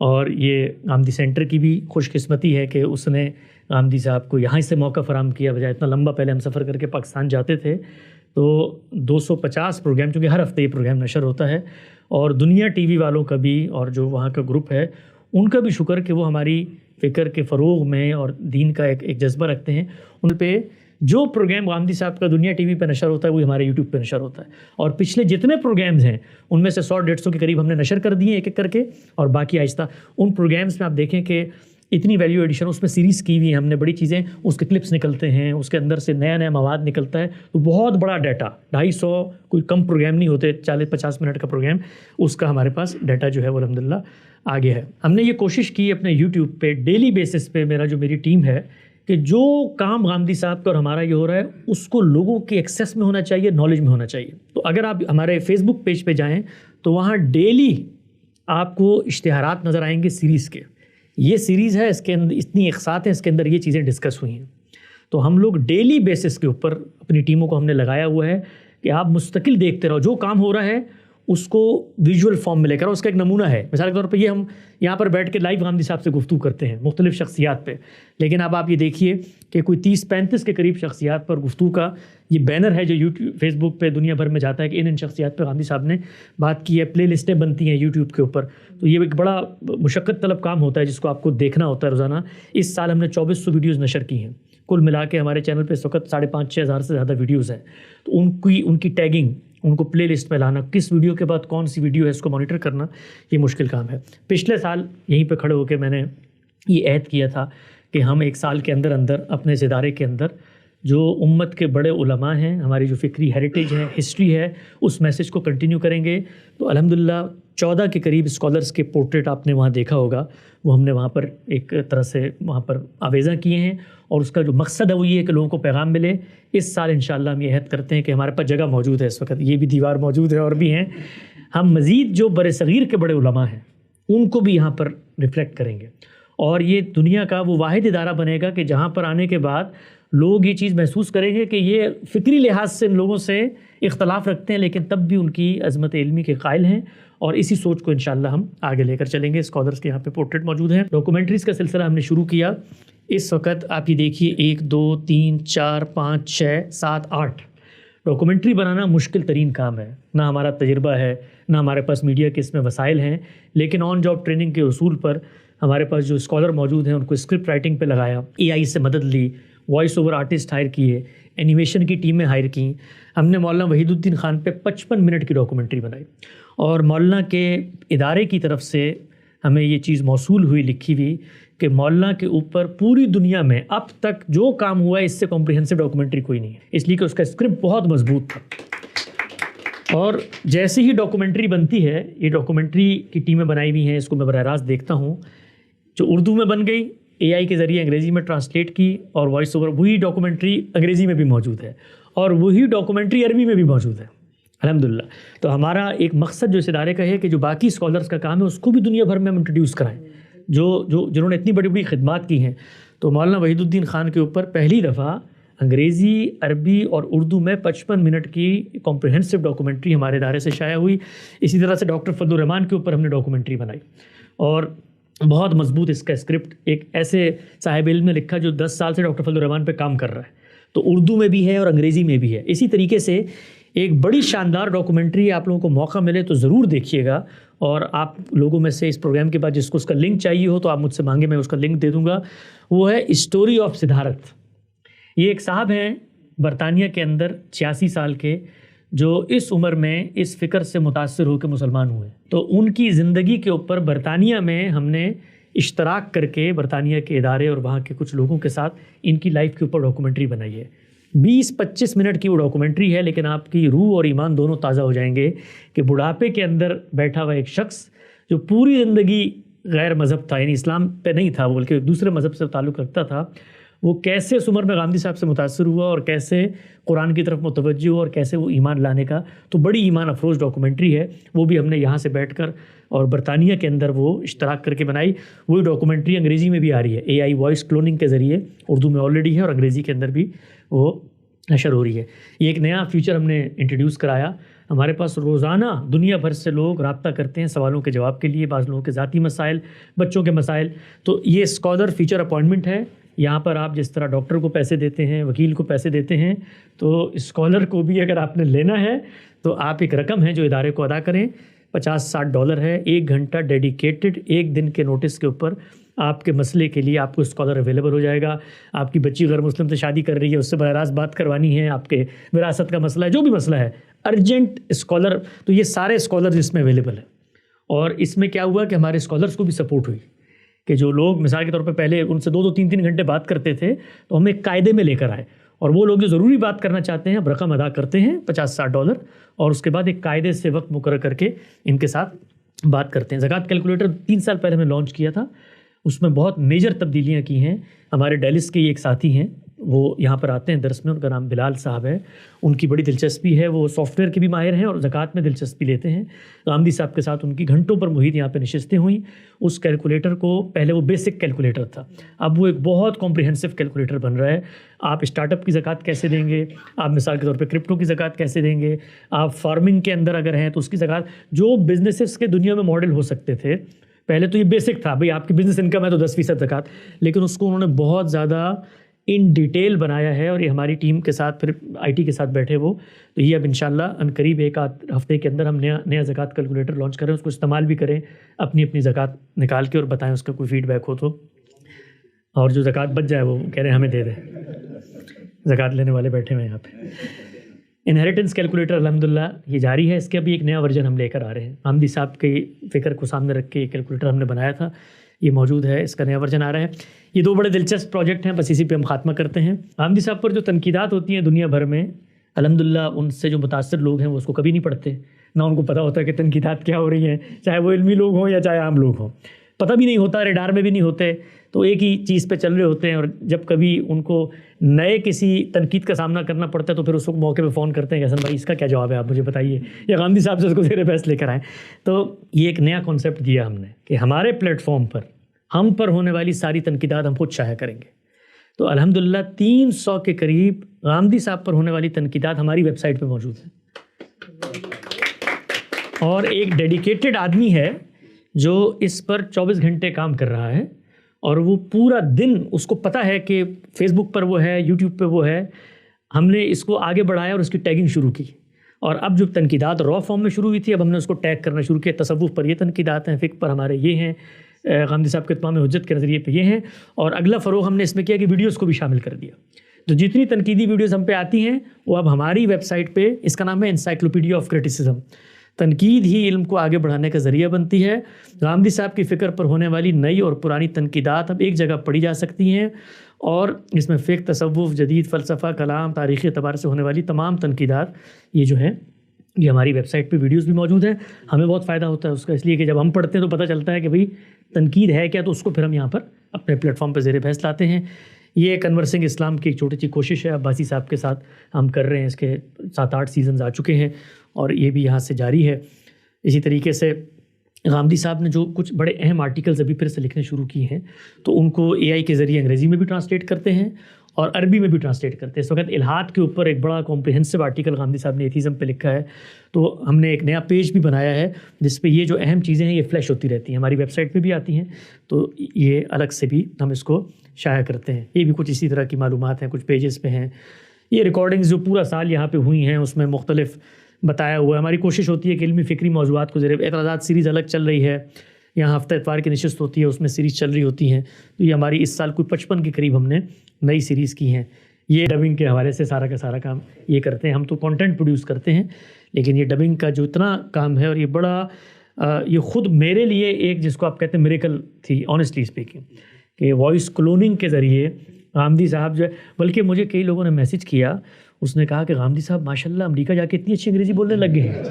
اور یہ غامدی سینٹر کی بھی خوش قسمتی ہے کہ اس نے غامدی صاحب کو یہاں سے موقع فراہم کیا, بجائے اتنا لمبا پہلے ہم سفر کر کے پاکستان جاتے تھے. تو 250 پروگرام, چونکہ ہر ہفتے یہ پروگرام نشر ہوتا ہے, اور دنیا ٹی وی والوں کا بھی اور جو وہاں کا گروپ ہے ان کا بھی شکر کہ وہ ہماری فکر کے فروغ میں اور دین کا ایک جذبہ رکھتے ہیں. ان پہ جو پروگرام غامدی صاحب کا دنیا ٹی وی پہ نشر ہوتا ہے وہ ہمارے یوٹیوب پہ نشر ہوتا ہے, اور پچھلے جتنے پروگرامز ہیں ان میں سے 100-150 کے قریب ہم نے نشر کر دیے ایک ایک کر کے, اور باقی آہستہ ان پروگرامز میں آپ دیکھیں کہ اتنی ویلیو ایڈیشن اس میں سیریز کی ہوئی ہیں ہم نے, بڑی چیزیں, اس کے کلپس نکلتے ہیں, اس کے اندر سے نیا نیا مواد نکلتا ہے. تو بہت بڑا ڈیٹا, 250 کوئی کم پروگرام نہیں ہوتے, 40-50 منٹ کا پروگرام, اس کا ہمارے پاس ڈیٹا جو ہے وہ الحمدللہ آگے ہے. ہم نے یہ کوشش کی اپنے یوٹیوب پہ ڈیلی بیسس پہ, میری ٹیم ہے, کہ جو کام غامدی صاحب کا اور ہمارا یہ ہو رہا ہے اس کو لوگوں کے ایکسیس میں ہونا چاہیے, نالج میں ہونا چاہیے. تو اگر آپ ہمارے فیس بک پیج پہ جائیں تو وہاں ڈیلی آپ کو اشتہارات نظر آئیں گے سیریز کے. یہ سیریز ہے, اس کے اندر اتنی اقساط ہیں, اس کے اندر یہ چیزیں ڈسکس ہوئی ہیں. تو ہم لوگ ڈیلی بیسس کے اوپر اپنی ٹیموں کو ہم نے لگایا ہوا ہے کہ آپ مستقل دیکھتے رہو, جو کام ہو رہا ہے اس کو ویژول فارم میں لے کر. اس کا ایک نمونہ ہے, مثال کے طور پہ یہ ہم یہاں پر بیٹھ کے لائیو غامدی صاحب سے گفتگو کرتے ہیں مختلف شخصیات پہ, لیکن اب آپ یہ دیکھیے کہ کوئی 30-35 کے قریب شخصیات پر گفتگو کا یہ بینر ہے جو یوٹیوب فیس بک پہ دنیا بھر میں جاتا ہے کہ ان شخصیات پہ غامدی صاحب نے بات کی ہے. پلے لسٹیں بنتی ہیں یوٹیوب کے اوپر. تو یہ ایک بڑا مشقت طلب کام ہوتا ہے جس کو آپ کو دیکھنا ہوتا ہے روزانہ. اس سال ہم نے 2400 ویڈیوز نشر کی ہیں, کل ملا کے ہمارے چینل پہ اس وقت 5,500-6 ہزار سے زیادہ ویڈیوز ہیں. تو ان کی ٹیگنگ, ان کو پلے لسٹ میں لانا, کس ویڈیو کے بعد کون سی ویڈیو ہے اس کو مانیٹر کرنا, یہ مشکل کام ہے. پچھلے سال یہیں پہ کھڑے ہو کے میں نے یہ عہد کیا تھا کہ ہم 1 سال کے اندر اپنے اس ادارے کے اندر جو امت کے بڑے علماء ہیں, ہماری جو فکری ہیریٹیج ہے, ہسٹری ہے, اس میسیج کو کنٹینیو کریں گے. تو الحمدللہ 14 کے قریب اسکالرس کے پورٹریٹ آپ نے وہاں دیکھا ہوگا, وہ ہم نے وہاں پر ایک طرح سے وہاں پر آویزاں کیے ہیں, اور اس کا جو مقصد ہے وہ یہ ہے کہ لوگوں کو پیغام ملے. اس سال انشاءاللہ ہم یہ عہد کرتے ہیں کہ ہمارے پاس جگہ موجود ہے, اس وقت یہ بھی دیوار موجود ہے اور بھی ہیں, ہم مزید جو بر صغیر کے بڑے علماء ہیں ان کو بھی یہاں پر ریفلیکٹ کریں گے. اور یہ دنیا کا وہ واحد ادارہ بنے گا کہ جہاں پر آنے کے بعد لوگ یہ چیز محسوس کریں گے کہ یہ فکری لحاظ سے ان لوگوں سے اختلاف رکھتے ہیں لیکن تب بھی ان کی عظمت علمی کے قائل ہیں, اور اسی سوچ کو انشاءاللہ ہم آگے لے کر چلیں گے. اسکالرس کے یہاں پہ پورٹریٹ موجود ہیں. ڈاکومنٹریز کا سلسلہ ہم نے شروع کیا. اس وقت آپ یہ دیکھیے 1 2 3 4 5 6 7 8 ڈاکومنٹری بنانا مشکل ترین کام ہے. نہ ہمارا تجربہ ہے, نہ ہمارے پاس میڈیا کے اس میں وسائل ہیں, لیکن آن جاب ٹریننگ کے اصول پر ہمارے پاس جو اسکالر موجود ہیں ان کو اسکرپٹ رائٹنگ پہ لگایا, اے آئی سے مدد لی, وائس اوور آرٹسٹ ہائر کیے, اینیمیشن کی ٹیمیں ہائر کیں. ہم نے مولانا وحید الدین خان پہ 55 منٹ کی ڈاکومنٹری بنائی, اور مولانا کے ادارے کی طرف سے ہمیں یہ چیز موصول ہوئی لکھی ہوئی کہ مولانا کے اوپر پوری دنیا میں اب تک جو کام ہوا ہے اس سے کمپریہنسو ڈاکومنٹری کوئی نہیں ہے، اس لیے کہ اس کا اسکرپٹ بہت مضبوط تھا. اور جیسے ہی ڈاکومنٹری بنتی ہے، یہ ڈاکومنٹری کی ٹیمیں بنائی ہوئی ہیں، اس کو میں براہ راست دیکھتا ہوں، جو اردو میں بن گئی AI کے ذریعے انگریزی میں ٹرانسلیٹ کی اور وائس اوور، وہی ڈاکومنٹری انگریزی میں بھی موجود ہے اور وہی ڈاکومنٹری عربی میں بھی موجود ہے الحمدللہ. تو ہمارا ایک مقصد جو اس ادارے کا ہے کہ جو باقی اسکالرس کا کام ہے اس کو بھی دنیا بھر میں ہم انٹروڈیوس کرائیں، جنہوں نے اتنی بڑی بڑی خدمات کی ہیں. تو مولانا وحید الدین خان کے اوپر پہلی دفعہ انگریزی، عربی اور اردو میں 55 منٹ کی کمپریہنسو ڈاکومنٹری ہمارے ادارے سے شائع ہوئی. اسی طرح سے ڈاکٹر فضل الرحمان کے اوپر ہم نے ڈاکومنٹری بنائی اور بہت مضبوط اس کا اسکرپٹ ایک ایسے صاحب علم نے لکھا جو 10 سال سے ڈاکٹر فضل الرحمان پہ کام کر رہا ہے، تو اردو میں بھی ہے اور انگریزی میں بھی ہے. اسی طریقے سے ایک بڑی شاندار ڈاکومنٹری آپ لوگوں کو موقع ملے تو ضرور دیکھیے گا. اور آپ لوگوں میں سے اس پروگرام کے بعد جس کو اس کا لنک چاہیے ہو تو آپ مجھ سے مانگے، میں اس کا لنک دے دوں گا. وہ ہے اسٹوری آف سدھارتھ. یہ ایک صاحب ہیں برطانیہ کے اندر 86 سال کے، جو اس عمر میں اس فکر سے متاثر ہو کے مسلمان ہوئے. تو ان کی زندگی کے اوپر برطانیہ میں ہم نے اشتراک کر کے برطانیہ کے ادارے اور وہاں کے کچھ لوگوں کے ساتھ ان کی لائف کے اوپر ڈاکومنٹری بنائی ہے. 20-25 منٹ کی وہ ڈاکومنٹری ہے، لیکن آپ کی روح اور ایمان دونوں تازہ ہو جائیں گے کہ بڑھاپے کے اندر بیٹھا ہوا ایک شخص جو پوری زندگی غیر مذہب تھا، یعنی اسلام پہ نہیں تھا وہ، بلکہ دوسرے مذہب سے تعلق رکھتا تھا، وہ کیسے اس عمر میں غامدی صاحب سے متاثر ہوا اور کیسے قرآن کی طرف متوجہ ہوا اور کیسے وہ ایمان لانے کا. تو بڑی ایمان افروز ڈاکومنٹری ہے، وہ بھی ہم نے یہاں سے بیٹھ کر اور برطانیہ کے اندر وہ اشتراک کر کے بنائی. وہی ڈاکومنٹری انگریزی میں بھی آ رہی ہے، AI وائس کلوننگ کے ذریعے، اردو میں آلریڈی ہے اور انگریزی کے اندر بھی وہ نشر ہو رہی ہے. یہ ایک نیا فیچر ہم نے انٹروڈیوس کرایا. ہمارے پاس روزانہ دنیا بھر سے لوگ رابطہ کرتے ہیں سوالوں کے جواب کے لیے، بعض لوگوں کے ذاتی مسائل، بچوں کے مسائل. تو یہ اسکالر فیچر اپوائنٹمنٹ ہے. یہاں پر آپ جس طرح ڈاکٹر کو پیسے دیتے ہیں، وکیل کو پیسے دیتے ہیں، تو اسکالر کو بھی اگر آپ نے لینا ہے تو آپ ایک رقم ہے جو ادارے کو ادا کریں. $50-60 ہے، 1 گھنٹہ ڈیڈیکیٹڈ، 1 دن کے نوٹس کے اوپر آپ کے مسئلے کے لیے آپ کو اسکالر اویلیبل ہو جائے گا. آپ کی بچی غیر مسلم سے شادی کر رہی ہے، اس سے براہ راست بات کروانی ہے، آپ کے وراثت کا مسئلہ ہے، جو بھی مسئلہ ہے، ارجنٹ اسکالر. تو یہ سارے اسکالرز اس میں اویلیبل ہیں. اور اس میں کیا ہوا کہ ہمارے اسکالرز کو بھی سپورٹ ہوئی کہ جو لوگ مثال کے طور پہ پہلے ان سے 2-2 3-3 گھنٹے بات کرتے تھے، تو ہم ایک قاعدے میں لے کر آئے. اور وہ لوگ جو ضروری بات کرنا چاہتے ہیں اب رقم ادا کرتے ہیں $50-60 اور اس کے بعد ایک قاعدے سے وقت مقرر کر کے ان کے ساتھ بات کرتے ہیں. زکوٰۃ کیلکولیٹر 3 سال پہلے ہم نے لانچ کیا تھا، اس میں بہت میجر تبدیلیاں کی ہیں. ہمارے ڈیلس کے ایک ساتھی ہیں، وہ یہاں پر آتے ہیں درس میں، ان کا نام بلال صاحب ہے. ان کی بڑی دلچسپی ہے، وہ سافٹ ویئر کے بھی ماہر ہیں اور زکوٰۃ میں دلچسپی لیتے ہیں. غامدی صاحب کے ساتھ ان کی گھنٹوں پر محیط یہاں پہ نشستیں ہوئیں. اس کیلکولیٹر کو پہلے وہ بیسک کیلکولیٹر تھا، اب وہ ایک بہت کمپریہنسو کیلکولیٹر بن رہا ہے. آپ اسٹارٹ اپ کی زکوٰۃ کیسے دیں گے، آپ مثال کے طور پہ کرپٹو کی زکوٰۃ کیسے دیں گے، آپ فارمنگ کے اندر اگر ہیں تو اس کی زکوٰۃ، جو بزنسز کے دنیا میں ماڈل ہو سکتے تھے. پہلے تو یہ بیسک تھا، بھئی آپ کی بزنس انکم ہے تو 10% زکوٰۃ، لیکن اس کو انہوں نے بہت زیادہ ان ڈیٹیل بنایا ہے. اور یہ ہماری ٹیم کے ساتھ پھر IT کے ساتھ بیٹھے وہ، تو یہ اب انشاءاللہ ان قریب 1 ہفتے کے اندر ہم نیا زکوٰۃ کیلکولیٹر لانچ کریں، اس کو استعمال بھی کریں، اپنی زکوٰۃ نکال کے اور بتائیں اس کا کوئی فیڈ بیک ہو تو. اور جو زکوٰۃ بچ جائے وہ کہہ رہے ہیں ہمیں دے دیں، زکوٰۃ لینے والے بیٹھے ہوئے ہیں یہاں پہ. انہیریٹنس کیلکولیٹر الحمدللہ یہ جاری ہے، اس کے ابھی ایک نیا ورژن ہم لے کر آ رہے ہیں. غامدی صاحب کی فکر کو سامنے رکھ کے یہ کیلکولیٹر ہم نے بنایا تھا، یہ موجود ہے، اس کا نیا ورژن آ رہا ہے. یہ 2 بڑے دلچسپ پروجیکٹ ہیں، بس اسی پہ ہم خاتمہ کرتے ہیں. غامدی صاحب پر جو تنقیدات ہوتی ہیں دنیا بھر میں، الحمدللہ ان سے جو متاثر لوگ ہیں وہ اس کو کبھی نہیں پڑھتے، نہ ان کو پتہ ہوتا ہے کہ تنقیدات کیا ہو رہی ہیں، چاہے وہ علمی لوگ ہوں یا چاہے عام لوگ ہوں، پتہ بھی نہیں ہوتا، ریڈار میں بھی نہیں ہوتے. تو ایک ہی چیز پہ چل رہے ہوتے ہیں، اور جب کبھی ان کو نئے کسی تنقید کا سامنا کرنا پڑتا ہے تو پھر اس وقت موقع پہ فون کرتے ہیں کہ حسن بھائی اس کا کیا جواب ہے، آپ مجھے بتائیے، یا غامدی صاحب سے اس کو زیر بحث لے کر آئیں. تو یہ ایک نیا کانسیپٹ دیا ہم نے کہ ہمارے پلیٹ فارم پر ہم پر ہونے والی ساری تنقیدات ہم خود شائع کریں گے. تو الحمدللہ 300 کے قریب غامدی صاحب پر ہونے والی تنقیدات ہماری ویب سائٹ پہ موجود ہیں. اور ایک ڈیڈیکیٹڈ آدمی ہے جو اس پر 24 گھنٹے کام کر رہا ہے، اور وہ پورا دن اس کو پتہ ہے کہ فیس بک پر وہ ہے، یوٹیوب پہ وہ ہے. ہم نے اس کو آگے بڑھایا اور اس کی ٹیگنگ شروع کی. اور اب جو تنقیدات را فارم میں شروع ہوئی تھی، اب ہم نے اس کو ٹیگ کرنا شروع کیا. تصوف پر یہ تنقیدات ہیں، فقہ پر ہمارے یہ ہیں، غامدی صاحب کے اتمام حجت کے نظریے پہ یہ ہیں. اور اگلا فروغ ہم نے اس میں کیا کہ ویڈیوز کو بھی شامل کر دیا. تو جتنی تنقیدی ویڈیوز ہم پہ آتی ہیں وہ اب ہماری ویب سائٹ پہ، اس کا نام ہے انسائکلوپیڈیا آف کرٹیسزم. تنقید ہی علم کو آگے بڑھانے کا ذریعہ بنتی ہے. غامدی صاحب کی فکر پر ہونے والی نئی اور پرانی تنقیدات اب ایک جگہ پڑھی جا سکتی ہیں اور اس میں فقہ، تصوف، جدید فلسفہ، کلام، تاریخی اعتبار سے ہونے والی تمام تنقیدات یہ جو ہیں یہ ہماری ویب سائٹ پہ ویڈیوز بھی موجود ہیں. ہمیں بہت فائدہ ہوتا ہے اس کا، اس لیے کہ جب ہم پڑھتے ہیں تو پتہ چلتا ہے کہ بھئی تنقید ہے کیا، تو اس کو پھر ہم یہاں پر اپنے پلیٹ فارم پہ زیر بحث لاتے ہیں. یہ کنورسنگ اسلام کی ایک چھوٹی سی کوشش ہے، عباسی صاحب کے ساتھ ہم کر رہے ہیں. اس کے 7-8 سیزنز آ چکے ہیں اور یہ بھی یہاں سے جاری ہے. اسی طریقے سے غامدی صاحب نے جو کچھ بڑے اہم آرٹیکلز ابھی پھر سے لکھنے شروع کیے ہیں تو ان کو اے آئی کے ذریعے انگریزی میں بھی ٹرانسلیٹ کرتے ہیں اور عربی میں بھی ٹرانسلیٹ کرتے ہیں. اس وقت الہاد کے اوپر ایک بڑا کمپریہنسو آرٹیکل غامدی صاحب نے ایتھیزم پہ لکھا ہے، تو ہم نے ایک نیا پیج بھی بنایا ہے جس پہ یہ جو اہم چیزیں ہیں یہ فلیش ہوتی رہتی ہیں، ہماری ویب سائٹ پہ بھی آتی ہیں، تو یہ الگ سے بھی ہم اس کو شائع کرتے ہیں. یہ بھی کچھ اسی طرح کی معلومات ہیں، کچھ پیجز پہ ہیں. یہ ریکارڈنگز جو پورا سال یہاں پہ ہوئی ہیں اس میں مختلف بتایا ہوا ہے. ہماری کوشش ہوتی ہے کہ علمی فکری موضوعات کو زیر اعتراضات سیریز الگ چل رہی ہے، یہاں ہفتہ اتوار کی نشست ہوتی ہے، اس میں سیریز چل رہی ہوتی ہیں. تو یہ ہماری اس سال کوئی 55 کے قریب ہم نے نئی سیریز کی ہیں. یہ ڈبنگ کے حوالے سے سارا کا سارا کام یہ کرتے ہیں. ہم تو کنٹینٹ پروڈیوس کرتے ہیں لیکن یہ ڈبنگ کا جو اتنا کام ہے اور یہ بڑا یہ خود میرے لیے ایک جس کو آپ کہتے ہیں میریکل تھی آنیسٹلی اسپیکنگ، کہ وائس کلوننگ کے ذریعے غامدی صاحب جو ہے، بلکہ مجھے کئی لوگوں نے میسج کیا، اس نے کہا کہ غامدی صاحب ماشاءاللہ امریکہ جا کے اتنی اچھی انگریزی بولنے لگ گئے ہیں.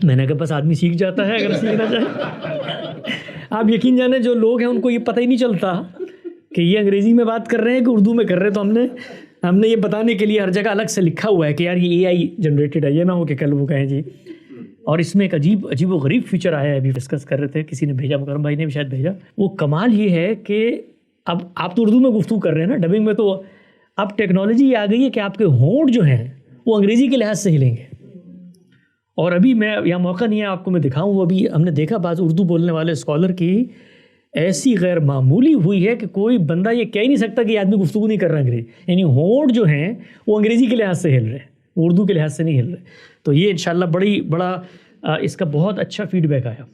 میں نے کہا بس آدمی سیکھ جاتا ہے اگر سیکھنا چاہے. آپ یقین جانیں جو لوگ ہیں ان کو یہ پتہ ہی نہیں چلتا کہ یہ انگریزی میں بات کر رہے ہیں کہ اردو میں کر رہے ہیں. تو ہم نے یہ بتانے کے لیے ہر جگہ الگ سے لکھا ہوا ہے کہ یار یہ اے آئی جنریٹڈ ہے، یہ نہ ہو کہ کل وہ کہیں جی. اور اس میں ایک عجیب و غریب فیچر آیا ہے، ابھی ڈسکس کر رہے تھے، کسی نے بھیجا، مکرم بھائی نے بھی شاید بھیجا. وہ کمال یہ ہے کہ اب آپ تو اردو میں گفتگو کر رہے ہیں نا، ڈبنگ میں تو اب ٹیکنالوجی یہ آ گئی ہے کہ آپ کے ہونٹ جو ہیں وہ انگریزی کے لحاظ سے ہلیں گے. اور ابھی میں یہاں موقع نہیں ہے آپ کو میں دکھاؤں، وہ ابھی ہم نے دیکھا بعض اردو بولنے والے اسکالر کی ایسی غیر معمولی ہوئی ہے کہ کوئی بندہ یہ کہہ ہی نہیں سکتا کہ یہ آدمی گفتگو نہیں کر رہا انگریزی، یعنی ہونٹ جو ہیں وہ انگریزی کے لحاظ سے ہل رہے ہیں، وہ اردو کے لحاظ سے نہیں ہل رہے. تو یہ انشاءاللہ بڑا اس کا بہت اچھا فیڈ بیک آیا.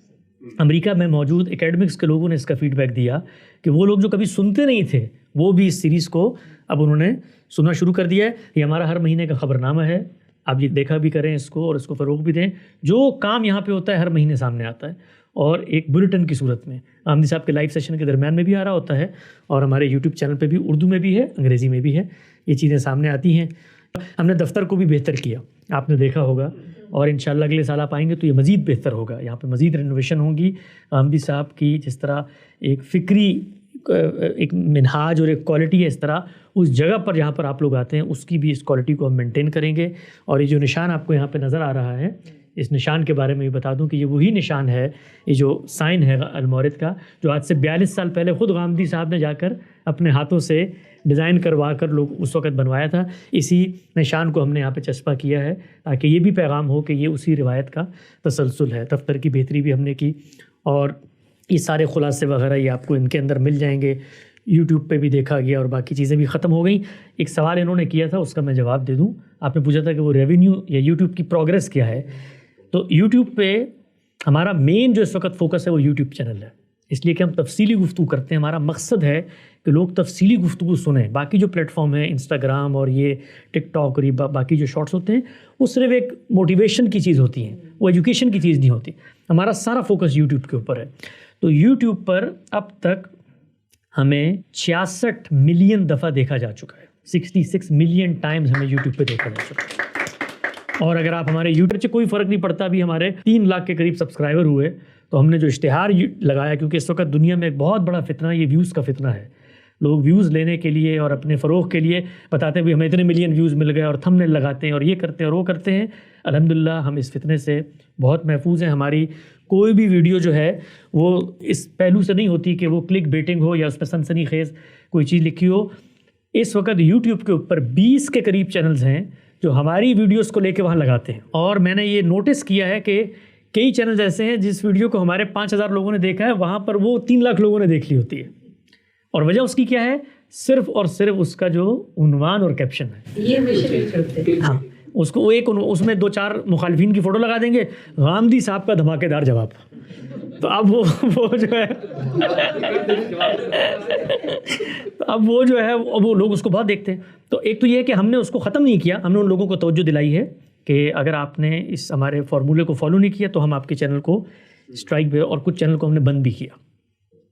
امریکہ میں موجود اکیڈمکس کے لوگوں نے اس کا فیڈ بیک دیا کہ وہ لوگ جو کبھی سنتے نہیں تھے وہ بھی اس سیریز کو اب انہوں نے سننا شروع کر دیا ہے. یہ ہمارا ہر مہینے کا خبرنامہ ہے، آپ یہ دیکھا بھی کریں اس کو اور اس کو فروغ بھی دیں. جو کام یہاں پہ ہوتا ہے ہر مہینے سامنے آتا ہے اور ایک بلیٹن کی صورت میں غامدی صاحب کے لائیو سیشن کے درمیان میں بھی آ رہا ہوتا ہے اور ہمارے یوٹیوب چینل پہ بھی اردو میں بھی ہے، انگریزی میں بھی ہے، یہ چیزیں سامنے آتی ہیں. ہم نے دفتر کو بھی بہتر کیا، آپ نے دیکھا ہوگا، اور انشاءاللہ اگلے سال آپ آئیں گے تو یہ مزید بہتر ہوگا. یہاں پہ مزید رینوویشن ہوں گی. غامدی صاحب کی جس طرح ایک فکری ایک منہاج اور ایک کوالٹی ہے، اس طرح اس جگہ پر جہاں پر آپ لوگ آتے ہیں اس کی بھی اس کوالٹی کو ہم مینٹین کریں گے. اور یہ جو نشان آپ کو یہاں پہ نظر آ رہا ہے، اس نشان کے بارے میں بھی بتا دوں کہ یہ وہی نشان ہے، یہ جو سائن ہے المورد کا، جو آج سے 42 سال پہلے خود غامدی صاحب نے جا کر اپنے ہاتھوں سے ڈیزائن کروا کر لوگ اس وقت بنوایا تھا. اسی نشان کو ہم نے یہاں پہ چسپاں کیا ہے تاکہ یہ بھی پیغام ہو کہ یہ اسی روایت کا تسلسل ہے. دفتر کی بہتری بھی ہم نے کی اور یہ سارے خلاصے وغیرہ یہ آپ کو ان کے اندر مل جائیں گے. یوٹیوب پہ بھی دیکھا گیا اور باقی چیزیں بھی ختم ہو گئیں. ایک سوال انہوں نے کیا تھا، اس کا میں جواب دے دوں. آپ نے پوچھا تھا کہ وہ ریونیو یا یوٹیوب کی پروگریس کیا ہے. تو یوٹیوب پہ ہمارا مین جو اس وقت فوکس ہے وہ یوٹیوب چینل ہے، اس لیے کہ ہم تفصیلی گفتگو کرتے ہیں. ہمارا مقصد ہے کہ لوگ تفصیلی گفتگو سنیں. باقی جو پلیٹ فارم ہیں، انسٹاگرام اور یہ ٹک ٹاک اور یہ باقی جو شارٹس ہوتے ہیں وہ صرف ایک موٹیویشن کی چیز ہوتی ہیں، وہ ایجوکیشن کی چیز نہیں ہوتی. ہمارا سارا فوکس یوٹیوب کے اوپر ہے. تو یوٹیوب پر اب تک ہمیں 66 ملین دفعہ دیکھا جا چکا ہے. 66 ملین ٹائمز ہمیں یوٹیوب پہ دیکھا جا چکا ہے. اور اگر آپ ہمارے یوٹیوب سے کوئی فرق نہیں پڑتا، بھی ہمارے 3 لاکھ کے قریب سبسکرائبر ہوئے تو ہم نے جو اشتہار لگایا، کیونکہ اس وقت دنیا میں ایک بہت بڑا فتنہ یہ ویوز کا فتنہ ہے. لوگ ویوز لینے کے لیے اور اپنے فروغ کے لیے بتاتے ہیں ہمیں اتنے ملین ویوز مل گئے اور تھمبنیل لگاتے ہیں اور یہ کرتے ہیں اور وہ کرتے ہیں. الحمدللہ ہم اس فتنے سے بہت محفوظ ہیں. ہماری کوئی بھی ویڈیو جو ہے وہ اس پہلو سے نہیں ہوتی کہ وہ کلک بیٹنگ ہو یا اس پہ سنسنی خیز کوئی چیز لکھی ہو. اس وقت یوٹیوب کے اوپر 20 کے قریب چینلز ہیں جو ہماری ویڈیوز کو لے کے وہاں لگاتے ہیں. اور میں نے یہ نوٹس کیا ہے کہ کئی چینلز ایسے ہیں جس ویڈیو کو ہمارے 5000 لوگوں نے دیکھا ہے، وہاں پر وہ 3 لاکھ لوگوں نے دیکھ لی ہوتی ہے. اور وجہ اس کی کیا ہے؟ صرف اور صرف اس کا جو عنوان اور کیپشن ہے. یہ ہاں، اس کو ایک اس میں 2-4 مخالفین کی فوٹو لگا دیں گے، غامدی صاحب کا دھماکے دار جواب. تو اب وہ جو ہے وہ لوگ اس کو بہت دیکھتے ہیں. تو ایک تو یہ ہے کہ ہم نے اس کو ختم نہیں کیا, ہم نے ان لوگوں کو توجہ دلائی ہے کہ اگر آپ نے اس ہمارے فارمولے کو فالو نہیں کیا تو ہم آپ کے چینل کو اسٹرائک بھی, اور کچھ چینل کو ہم نے بند بھی کیا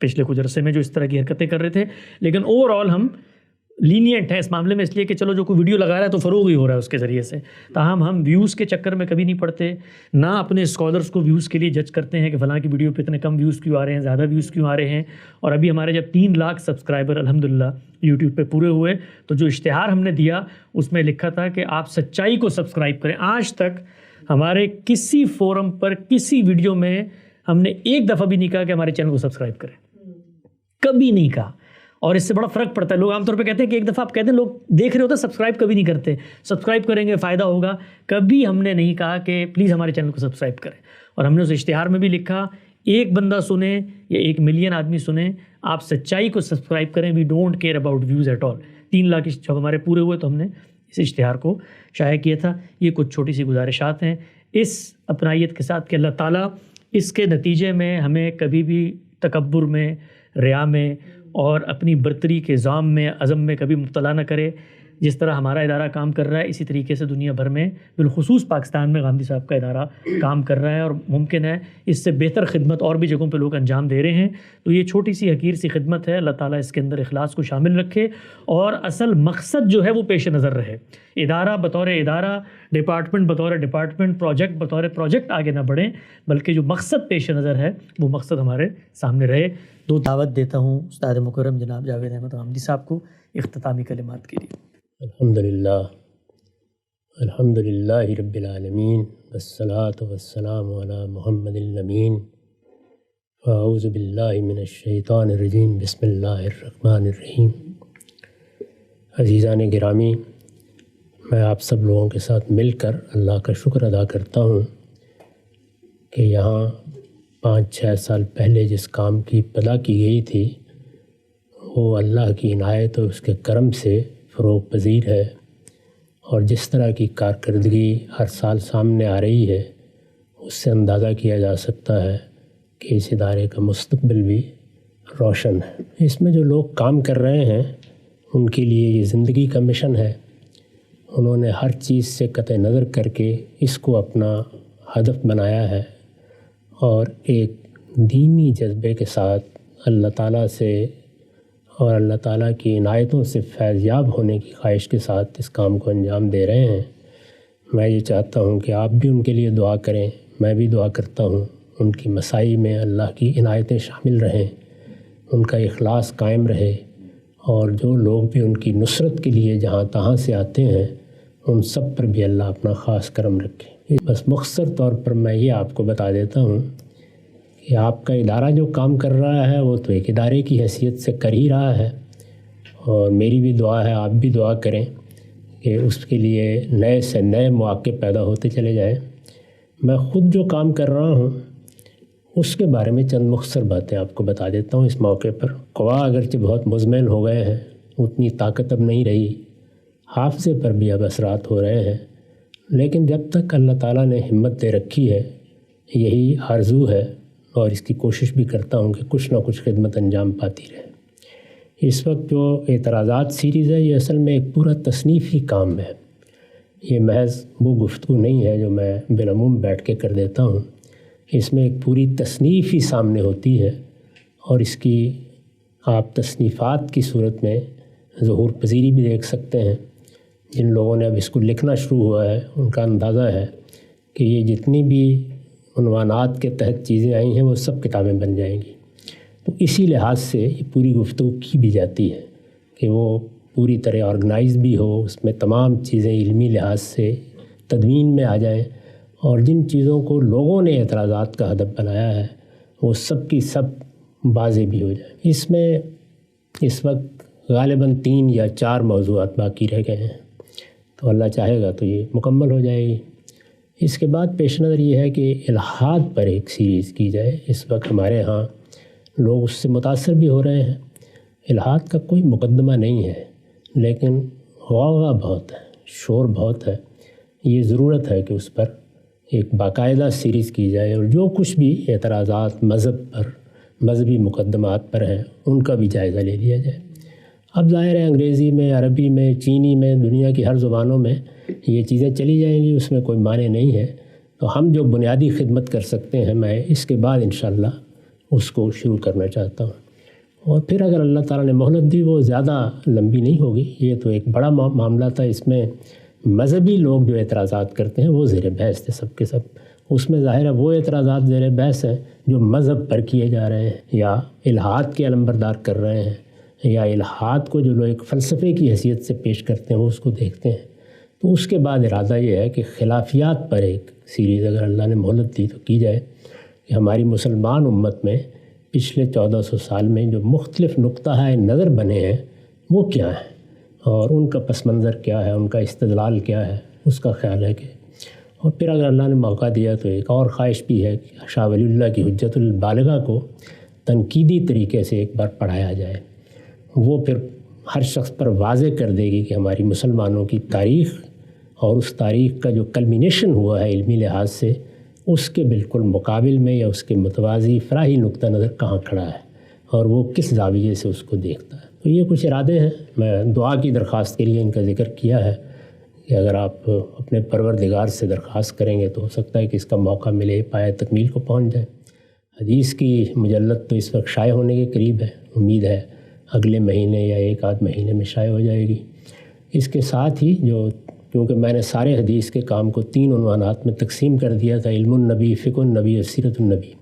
پچھلے کچھ عرصے میں جو اس طرح کی حرکتیں کر رہے تھے. لیکن اوور آل ہم لینینٹ ہے اس معاملے میں, اس لیے کہ چلو جو کوئی ویڈیو لگا رہا ہے تو فروغ ہی ہو رہا ہے اس کے ذریعے سے. تاہم ہم ویوز کے چکر میں کبھی نہیں پڑتے, نہ اپنے اسکالرس کو ویوز کے لیے جج کرتے ہیں کہ فلاں کی ویڈیو پہ اتنے کم ویوز کیوں آ رہے ہیں, زیادہ ویوز کیوں آ رہے ہیں. اور ابھی ہمارے جب 3 لاکھ سبسکرائبر الحمدللہ یوٹیوب پہ پورے ہوئے تو جو اشتہار ہم نے دیا اس میں لکھا تھا کہ آپ سچائی کو سبسکرائب کریں. آج تک ہمارے کسی فورم پر کسی ویڈیو میں ہم نے ایک دفعہ بھی نہیں کہا کہ ہمارے چینل کو سبسکرائب کریں, کبھی نہیں کہا. اور اس سے بڑا فرق پڑتا ہے. لوگ عام طور پہ کہتے ہیں کہ ایک دفعہ آپ کہتے ہیں, لوگ دیکھ رہے ہوتے ہیں سبسکرائب کبھی نہیں کرتے, سبسکرائب کریں گے فائدہ ہوگا. کبھی ہم نے نہیں کہا کہ پلیز ہمارے چینل کو سبسکرائب کریں. اور ہم نے اس اشتہار میں بھی لکھا, ایک بندہ سنے یا 1 ملین آدمی سنے, آپ سچائی کو سبسکرائب کریں, we don't care about views at all. 3 lakh جب ہمارے پورے ہوئے تو ہم نے اس اشتہار کو شائع کیا تھا. یہ کچھ چھوٹی سی گزارشات ہیں اس اپنائیت کے ساتھ کہ اللہ تعالیٰ اس کے نتیجے میں ہمیں کبھی بھی تکبر میں, ریا میں اور اپنی برتری کے ظام میں, عزم میں کبھی مبتلا نہ کرے. جس طرح ہمارا ادارہ کام کر رہا ہے اسی طریقے سے دنیا بھر میں بالخصوص پاکستان میں غامدی صاحب کا ادارہ کام کر رہا ہے, اور ممکن ہے اس سے بہتر خدمت اور بھی جگہوں پہ لوگ انجام دے رہے ہیں. تو یہ چھوٹی سی حقیر سی خدمت ہے, اللہ تعالیٰ اس کے اندر اخلاص کو شامل رکھے اور اصل مقصد جو ہے وہ پیش نظر رہے. ادارہ بطور ادارہ, ڈپارٹمنٹ بطور ڈپارٹمنٹ, پروجیکٹ بطور پروجیکٹ آگے نہ بڑھیں, بلکہ جو مقصد پیش نظر ہے وہ مقصد ہمارے سامنے رہے. دعوت دیتا ہوں استاد مکرم جناب جاوید احمد غامدی صاحب کو اختتامی کلمات کے لیے. الحمدللہ رب العالمین والصلاة والسلام علی محمد الامین. اعوذ باللہ من الشیطان الرجیم. بسم اللہ الرحمن الرحیم. عزیزان گرامی, میں آپ سب لوگوں کے ساتھ مل کر اللہ کا شکر ادا کرتا ہوں کہ یہاں 5-6 سال پہلے جس کام کی ابتدا کی گئی تھی وہ اللہ کی عنایت اور اس کے کرم سے فروغ پذیر ہے, اور جس طرح کی کارکردگی ہر سال سامنے آ رہی ہے اس سے اندازہ کیا جا سکتا ہے کہ اس ادارے کا مستقبل بھی روشن ہے. اس میں جو لوگ کام کر رہے ہیں ان کے لیے یہ زندگی کا مشن ہے. انہوں نے ہر چیز سے قطع نظر کر کے اس کو اپنا ہدف بنایا ہے, اور ایک دینی جذبے کے ساتھ اللہ تعالیٰ سے اور اللہ تعالیٰ کی عنایتوں سے فیض یاب ہونے کی خواہش کے ساتھ اس کام کو انجام دے رہے ہیں. میں یہ چاہتا ہوں کہ آپ بھی ان کے لیے دعا کریں, میں بھی دعا کرتا ہوں ان کی مساعی میں اللہ کی عنایتیں شامل رہیں, ان کا اخلاص قائم رہے, اور جو لوگ بھی ان کی نصرت کے لیے جہاں تہاں سے آتے ہیں ان سب پر بھی اللہ اپنا خاص کرم رکھے. بس مختصر طور پر میں یہ آپ کو بتا دیتا ہوں کہ آپ کا ادارہ جو کام کر رہا ہے وہ تو ایک ادارے کی حیثیت سے کر ہی رہا ہے, اور میری بھی دعا ہے, آپ بھی دعا کریں کہ اس کے لیے نئے سے نئے مواقع پیدا ہوتے چلے جائیں. میں خود جو کام کر رہا ہوں اس کے بارے میں چند مختصر باتیں آپ کو بتا دیتا ہوں اس موقع پر. قوا اگرچہ بہت مزمل ہو گئے ہیں, اتنی طاقت اب نہیں رہی, حافظے پر بھی اب اثرات ہو رہے ہیں, لیکن جب تک اللہ تعالیٰ نے ہمت دے رکھی ہے یہی آرزو ہے, اور اس کی کوشش بھی کرتا ہوں کہ کچھ نہ کچھ خدمت انجام پاتی رہے. اس وقت جو اعتراضات سیریز ہے یہ اصل میں ایک پورا تصنیفی کام ہے, یہ محض وہ گفتگو نہیں ہے جو میں بالعموم بیٹھ کے کر دیتا ہوں. اس میں ایک پوری تصنیف ہی سامنے ہوتی ہے, اور اس کی آپ تصنیفات کی صورت میں ظہور پذیری بھی دیکھ سکتے ہیں. جن لوگوں نے اب اس کو لکھنا شروع ہوا ہے ان کا اندازہ ہے کہ یہ جتنی بھی عنوانات کے تحت چیزیں آئی ہیں وہ سب کتابیں بن جائیں گی. تو اسی لحاظ سے یہ پوری گفتگو کی بھی جاتی ہے کہ وہ پوری طرح آرگنائز بھی ہو, اس میں تمام چیزیں علمی لحاظ سے تدوین میں آ جائیں, اور جن چیزوں کو لوگوں نے اعتراضات کا ہدف بنایا ہے وہ سب کی سب واضح بھی ہو جائیں. اس میں اس وقت غالباً 3 یا 4 موضوعات باقی رہ گئے ہیں, تو اللہ چاہے گا تو یہ مکمل ہو جائے گی. اس کے بعد پیش نظر یہ ہے کہ الحاد پر ایک سیریز کی جائے. اس وقت ہمارے ہاں لوگ اس سے متاثر بھی ہو رہے ہیں. الحاد کا کوئی مقدمہ نہیں ہے, لیکن غوغا بہت ہے, شور بہت ہے. یہ ضرورت ہے کہ اس پر ایک باقاعدہ سیریز کی جائے اور جو کچھ بھی اعتراضات مذہب پر مذہبی مقدمات پر ہیں ان کا بھی جائزہ لے لیا جائے۔ اب ظاہر ہے انگریزی میں، عربی میں، چینی میں، دنیا کی ہر زبانوں میں یہ چیزیں چلی جائیں گی، اس میں کوئی معنی نہیں ہے۔ تو ہم جو بنیادی خدمت کر سکتے ہیں میں اس کے بعد انشاءاللہ اس کو شروع کرنا چاہتا ہوں، اور پھر اگر اللہ تعالیٰ نے مہلت دی وہ زیادہ لمبی نہیں ہوگی۔ یہ تو ایک بڑا معاملہ تھا، اس میں مذہبی لوگ جو اعتراضات کرتے ہیں وہ زیر بحث تھے سب کے سب۔ اس میں ظاہر ہے وہ اعتراضات زیر بحث ہیں جو مذہب پر کیے جا رہے ہیں یا الحاد کے علمبردار کر رہے ہیں، یا الحاد کو جو لوگ ایک فلسفے کی حیثیت سے پیش کرتے ہیں وہ اس کو دیکھتے ہیں۔ تو اس کے بعد ارادہ یہ ہے کہ خلافیات پر ایک سیریز اگر اللہ نے مہلت دی تو کی جائے، کہ ہماری مسلمان امت میں پچھلے 1400 سال میں جو مختلف نقطہ نظر بنے ہیں وہ کیا ہیں، اور ان کا پس منظر کیا ہے، ان کا استدلال کیا ہے، اس کا خیال ہے کہ، اور پھر اگر اللہ نے موقع دیا تو ایک اور خواہش بھی ہے کہ شاہ ولی اللہ کی حجت البالغہ کو تنقیدی طریقے سے ایک بار پڑھایا جائے۔ وہ پھر ہر شخص پر واضح کر دے گی کہ ہماری مسلمانوں کی تاریخ اور اس تاریخ کا جو کلمینیشن ہوا ہے علمی لحاظ سے، اس کے بالکل مقابل میں یا اس کے متوازی فراہی نقطہ نظر کہاں کھڑا ہے اور وہ کس زاویے سے اس کو دیکھتا ہے۔ تو یہ کچھ ارادے ہیں، میں دعا کی درخواست کے لیے ان کا ذکر کیا ہے کہ اگر آپ اپنے پروردگار سے درخواست کریں گے تو ہو سکتا ہے کہ اس کا موقع ملے، پایہ تکمیل کو پہنچ جائے۔ حدیث کی مجلد تو اس وقت شائع ہونے کے قریب ہے، امید ہے اگلے مہینے یا ایک آدھ مہینے میں شائع ہو جائے گی۔ اس کے ساتھ ہی کیونکہ میں نے سارے حدیث کے کام کو 3 عنوانات میں تقسیم کر دیا تھا، علم النبی، فقہ النبی اور سیرت النبی،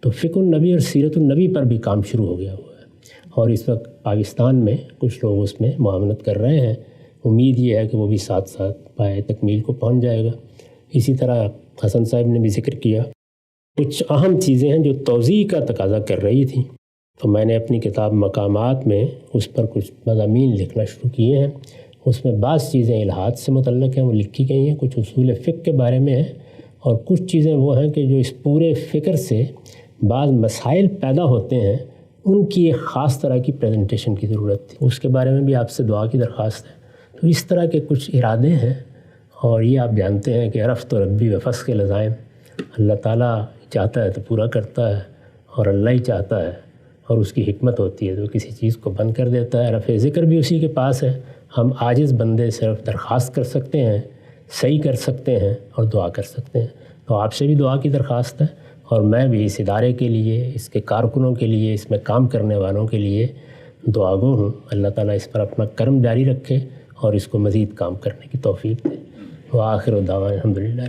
تو فقہ النبی اور سیرت النبی پر بھی کام شروع ہو گیا ہوا ہے، اور اس وقت پاکستان میں کچھ لوگ اس میں معاونت کر رہے ہیں۔ امید یہ ہے کہ وہ بھی ساتھ ساتھ پایہ تکمیل کو پہنچ جائے گا۔ اسی طرح حسن صاحب نے بھی ذکر کیا، کچھ اہم چیزیں ہیں جو توضیح کا تقاضا کر رہی تھیں، تو میں نے اپنی کتاب مقامات میں اس پر کچھ مضامین لکھنا شروع کیے ہیں۔ اس میں بعض چیزیں الحاد سے متعلق ہیں، وہ لکھی گئی ہیں، کچھ اصول فقہ کے بارے میں ہیں، اور کچھ چیزیں وہ ہیں کہ جو اس پورے فکر سے بعض مسائل پیدا ہوتے ہیں، ان کی ایک خاص طرح کی پریزنٹیشن کی ضرورت تھی، اس کے بارے میں بھی آپ سے دعا کی درخواست ہے۔ تو اس طرح کے کچھ ارادے ہیں، اور یہ آپ جانتے ہیں کہ رفت و ربی و فسق لذائم، اللہ تعالیٰ چاہتا ہے تو پورا کرتا ہے، اور اللہ ہی چاہتا ہے اور اس کی حکمت ہوتی ہے تو کسی چیز کو بند کر دیتا ہے۔ رفع ذکر بھی اسی کے پاس ہے، ہم عاجز بندے صرف درخواست کر سکتے ہیں، صحیح کر سکتے ہیں اور دعا کر سکتے ہیں۔ تو آپ سے بھی دعا کی درخواست ہے، اور میں بھی اس ادارے کے لیے، اس کے کارکنوں کے لیے، اس میں کام کرنے والوں کے لیے دعاگو ہوں۔ اللہ تعالیٰ اس پر اپنا کرم جاری رکھے اور اس کو مزید کام کرنے کی توفیق دے۔ وآخر دعوانا الحمدللہ۔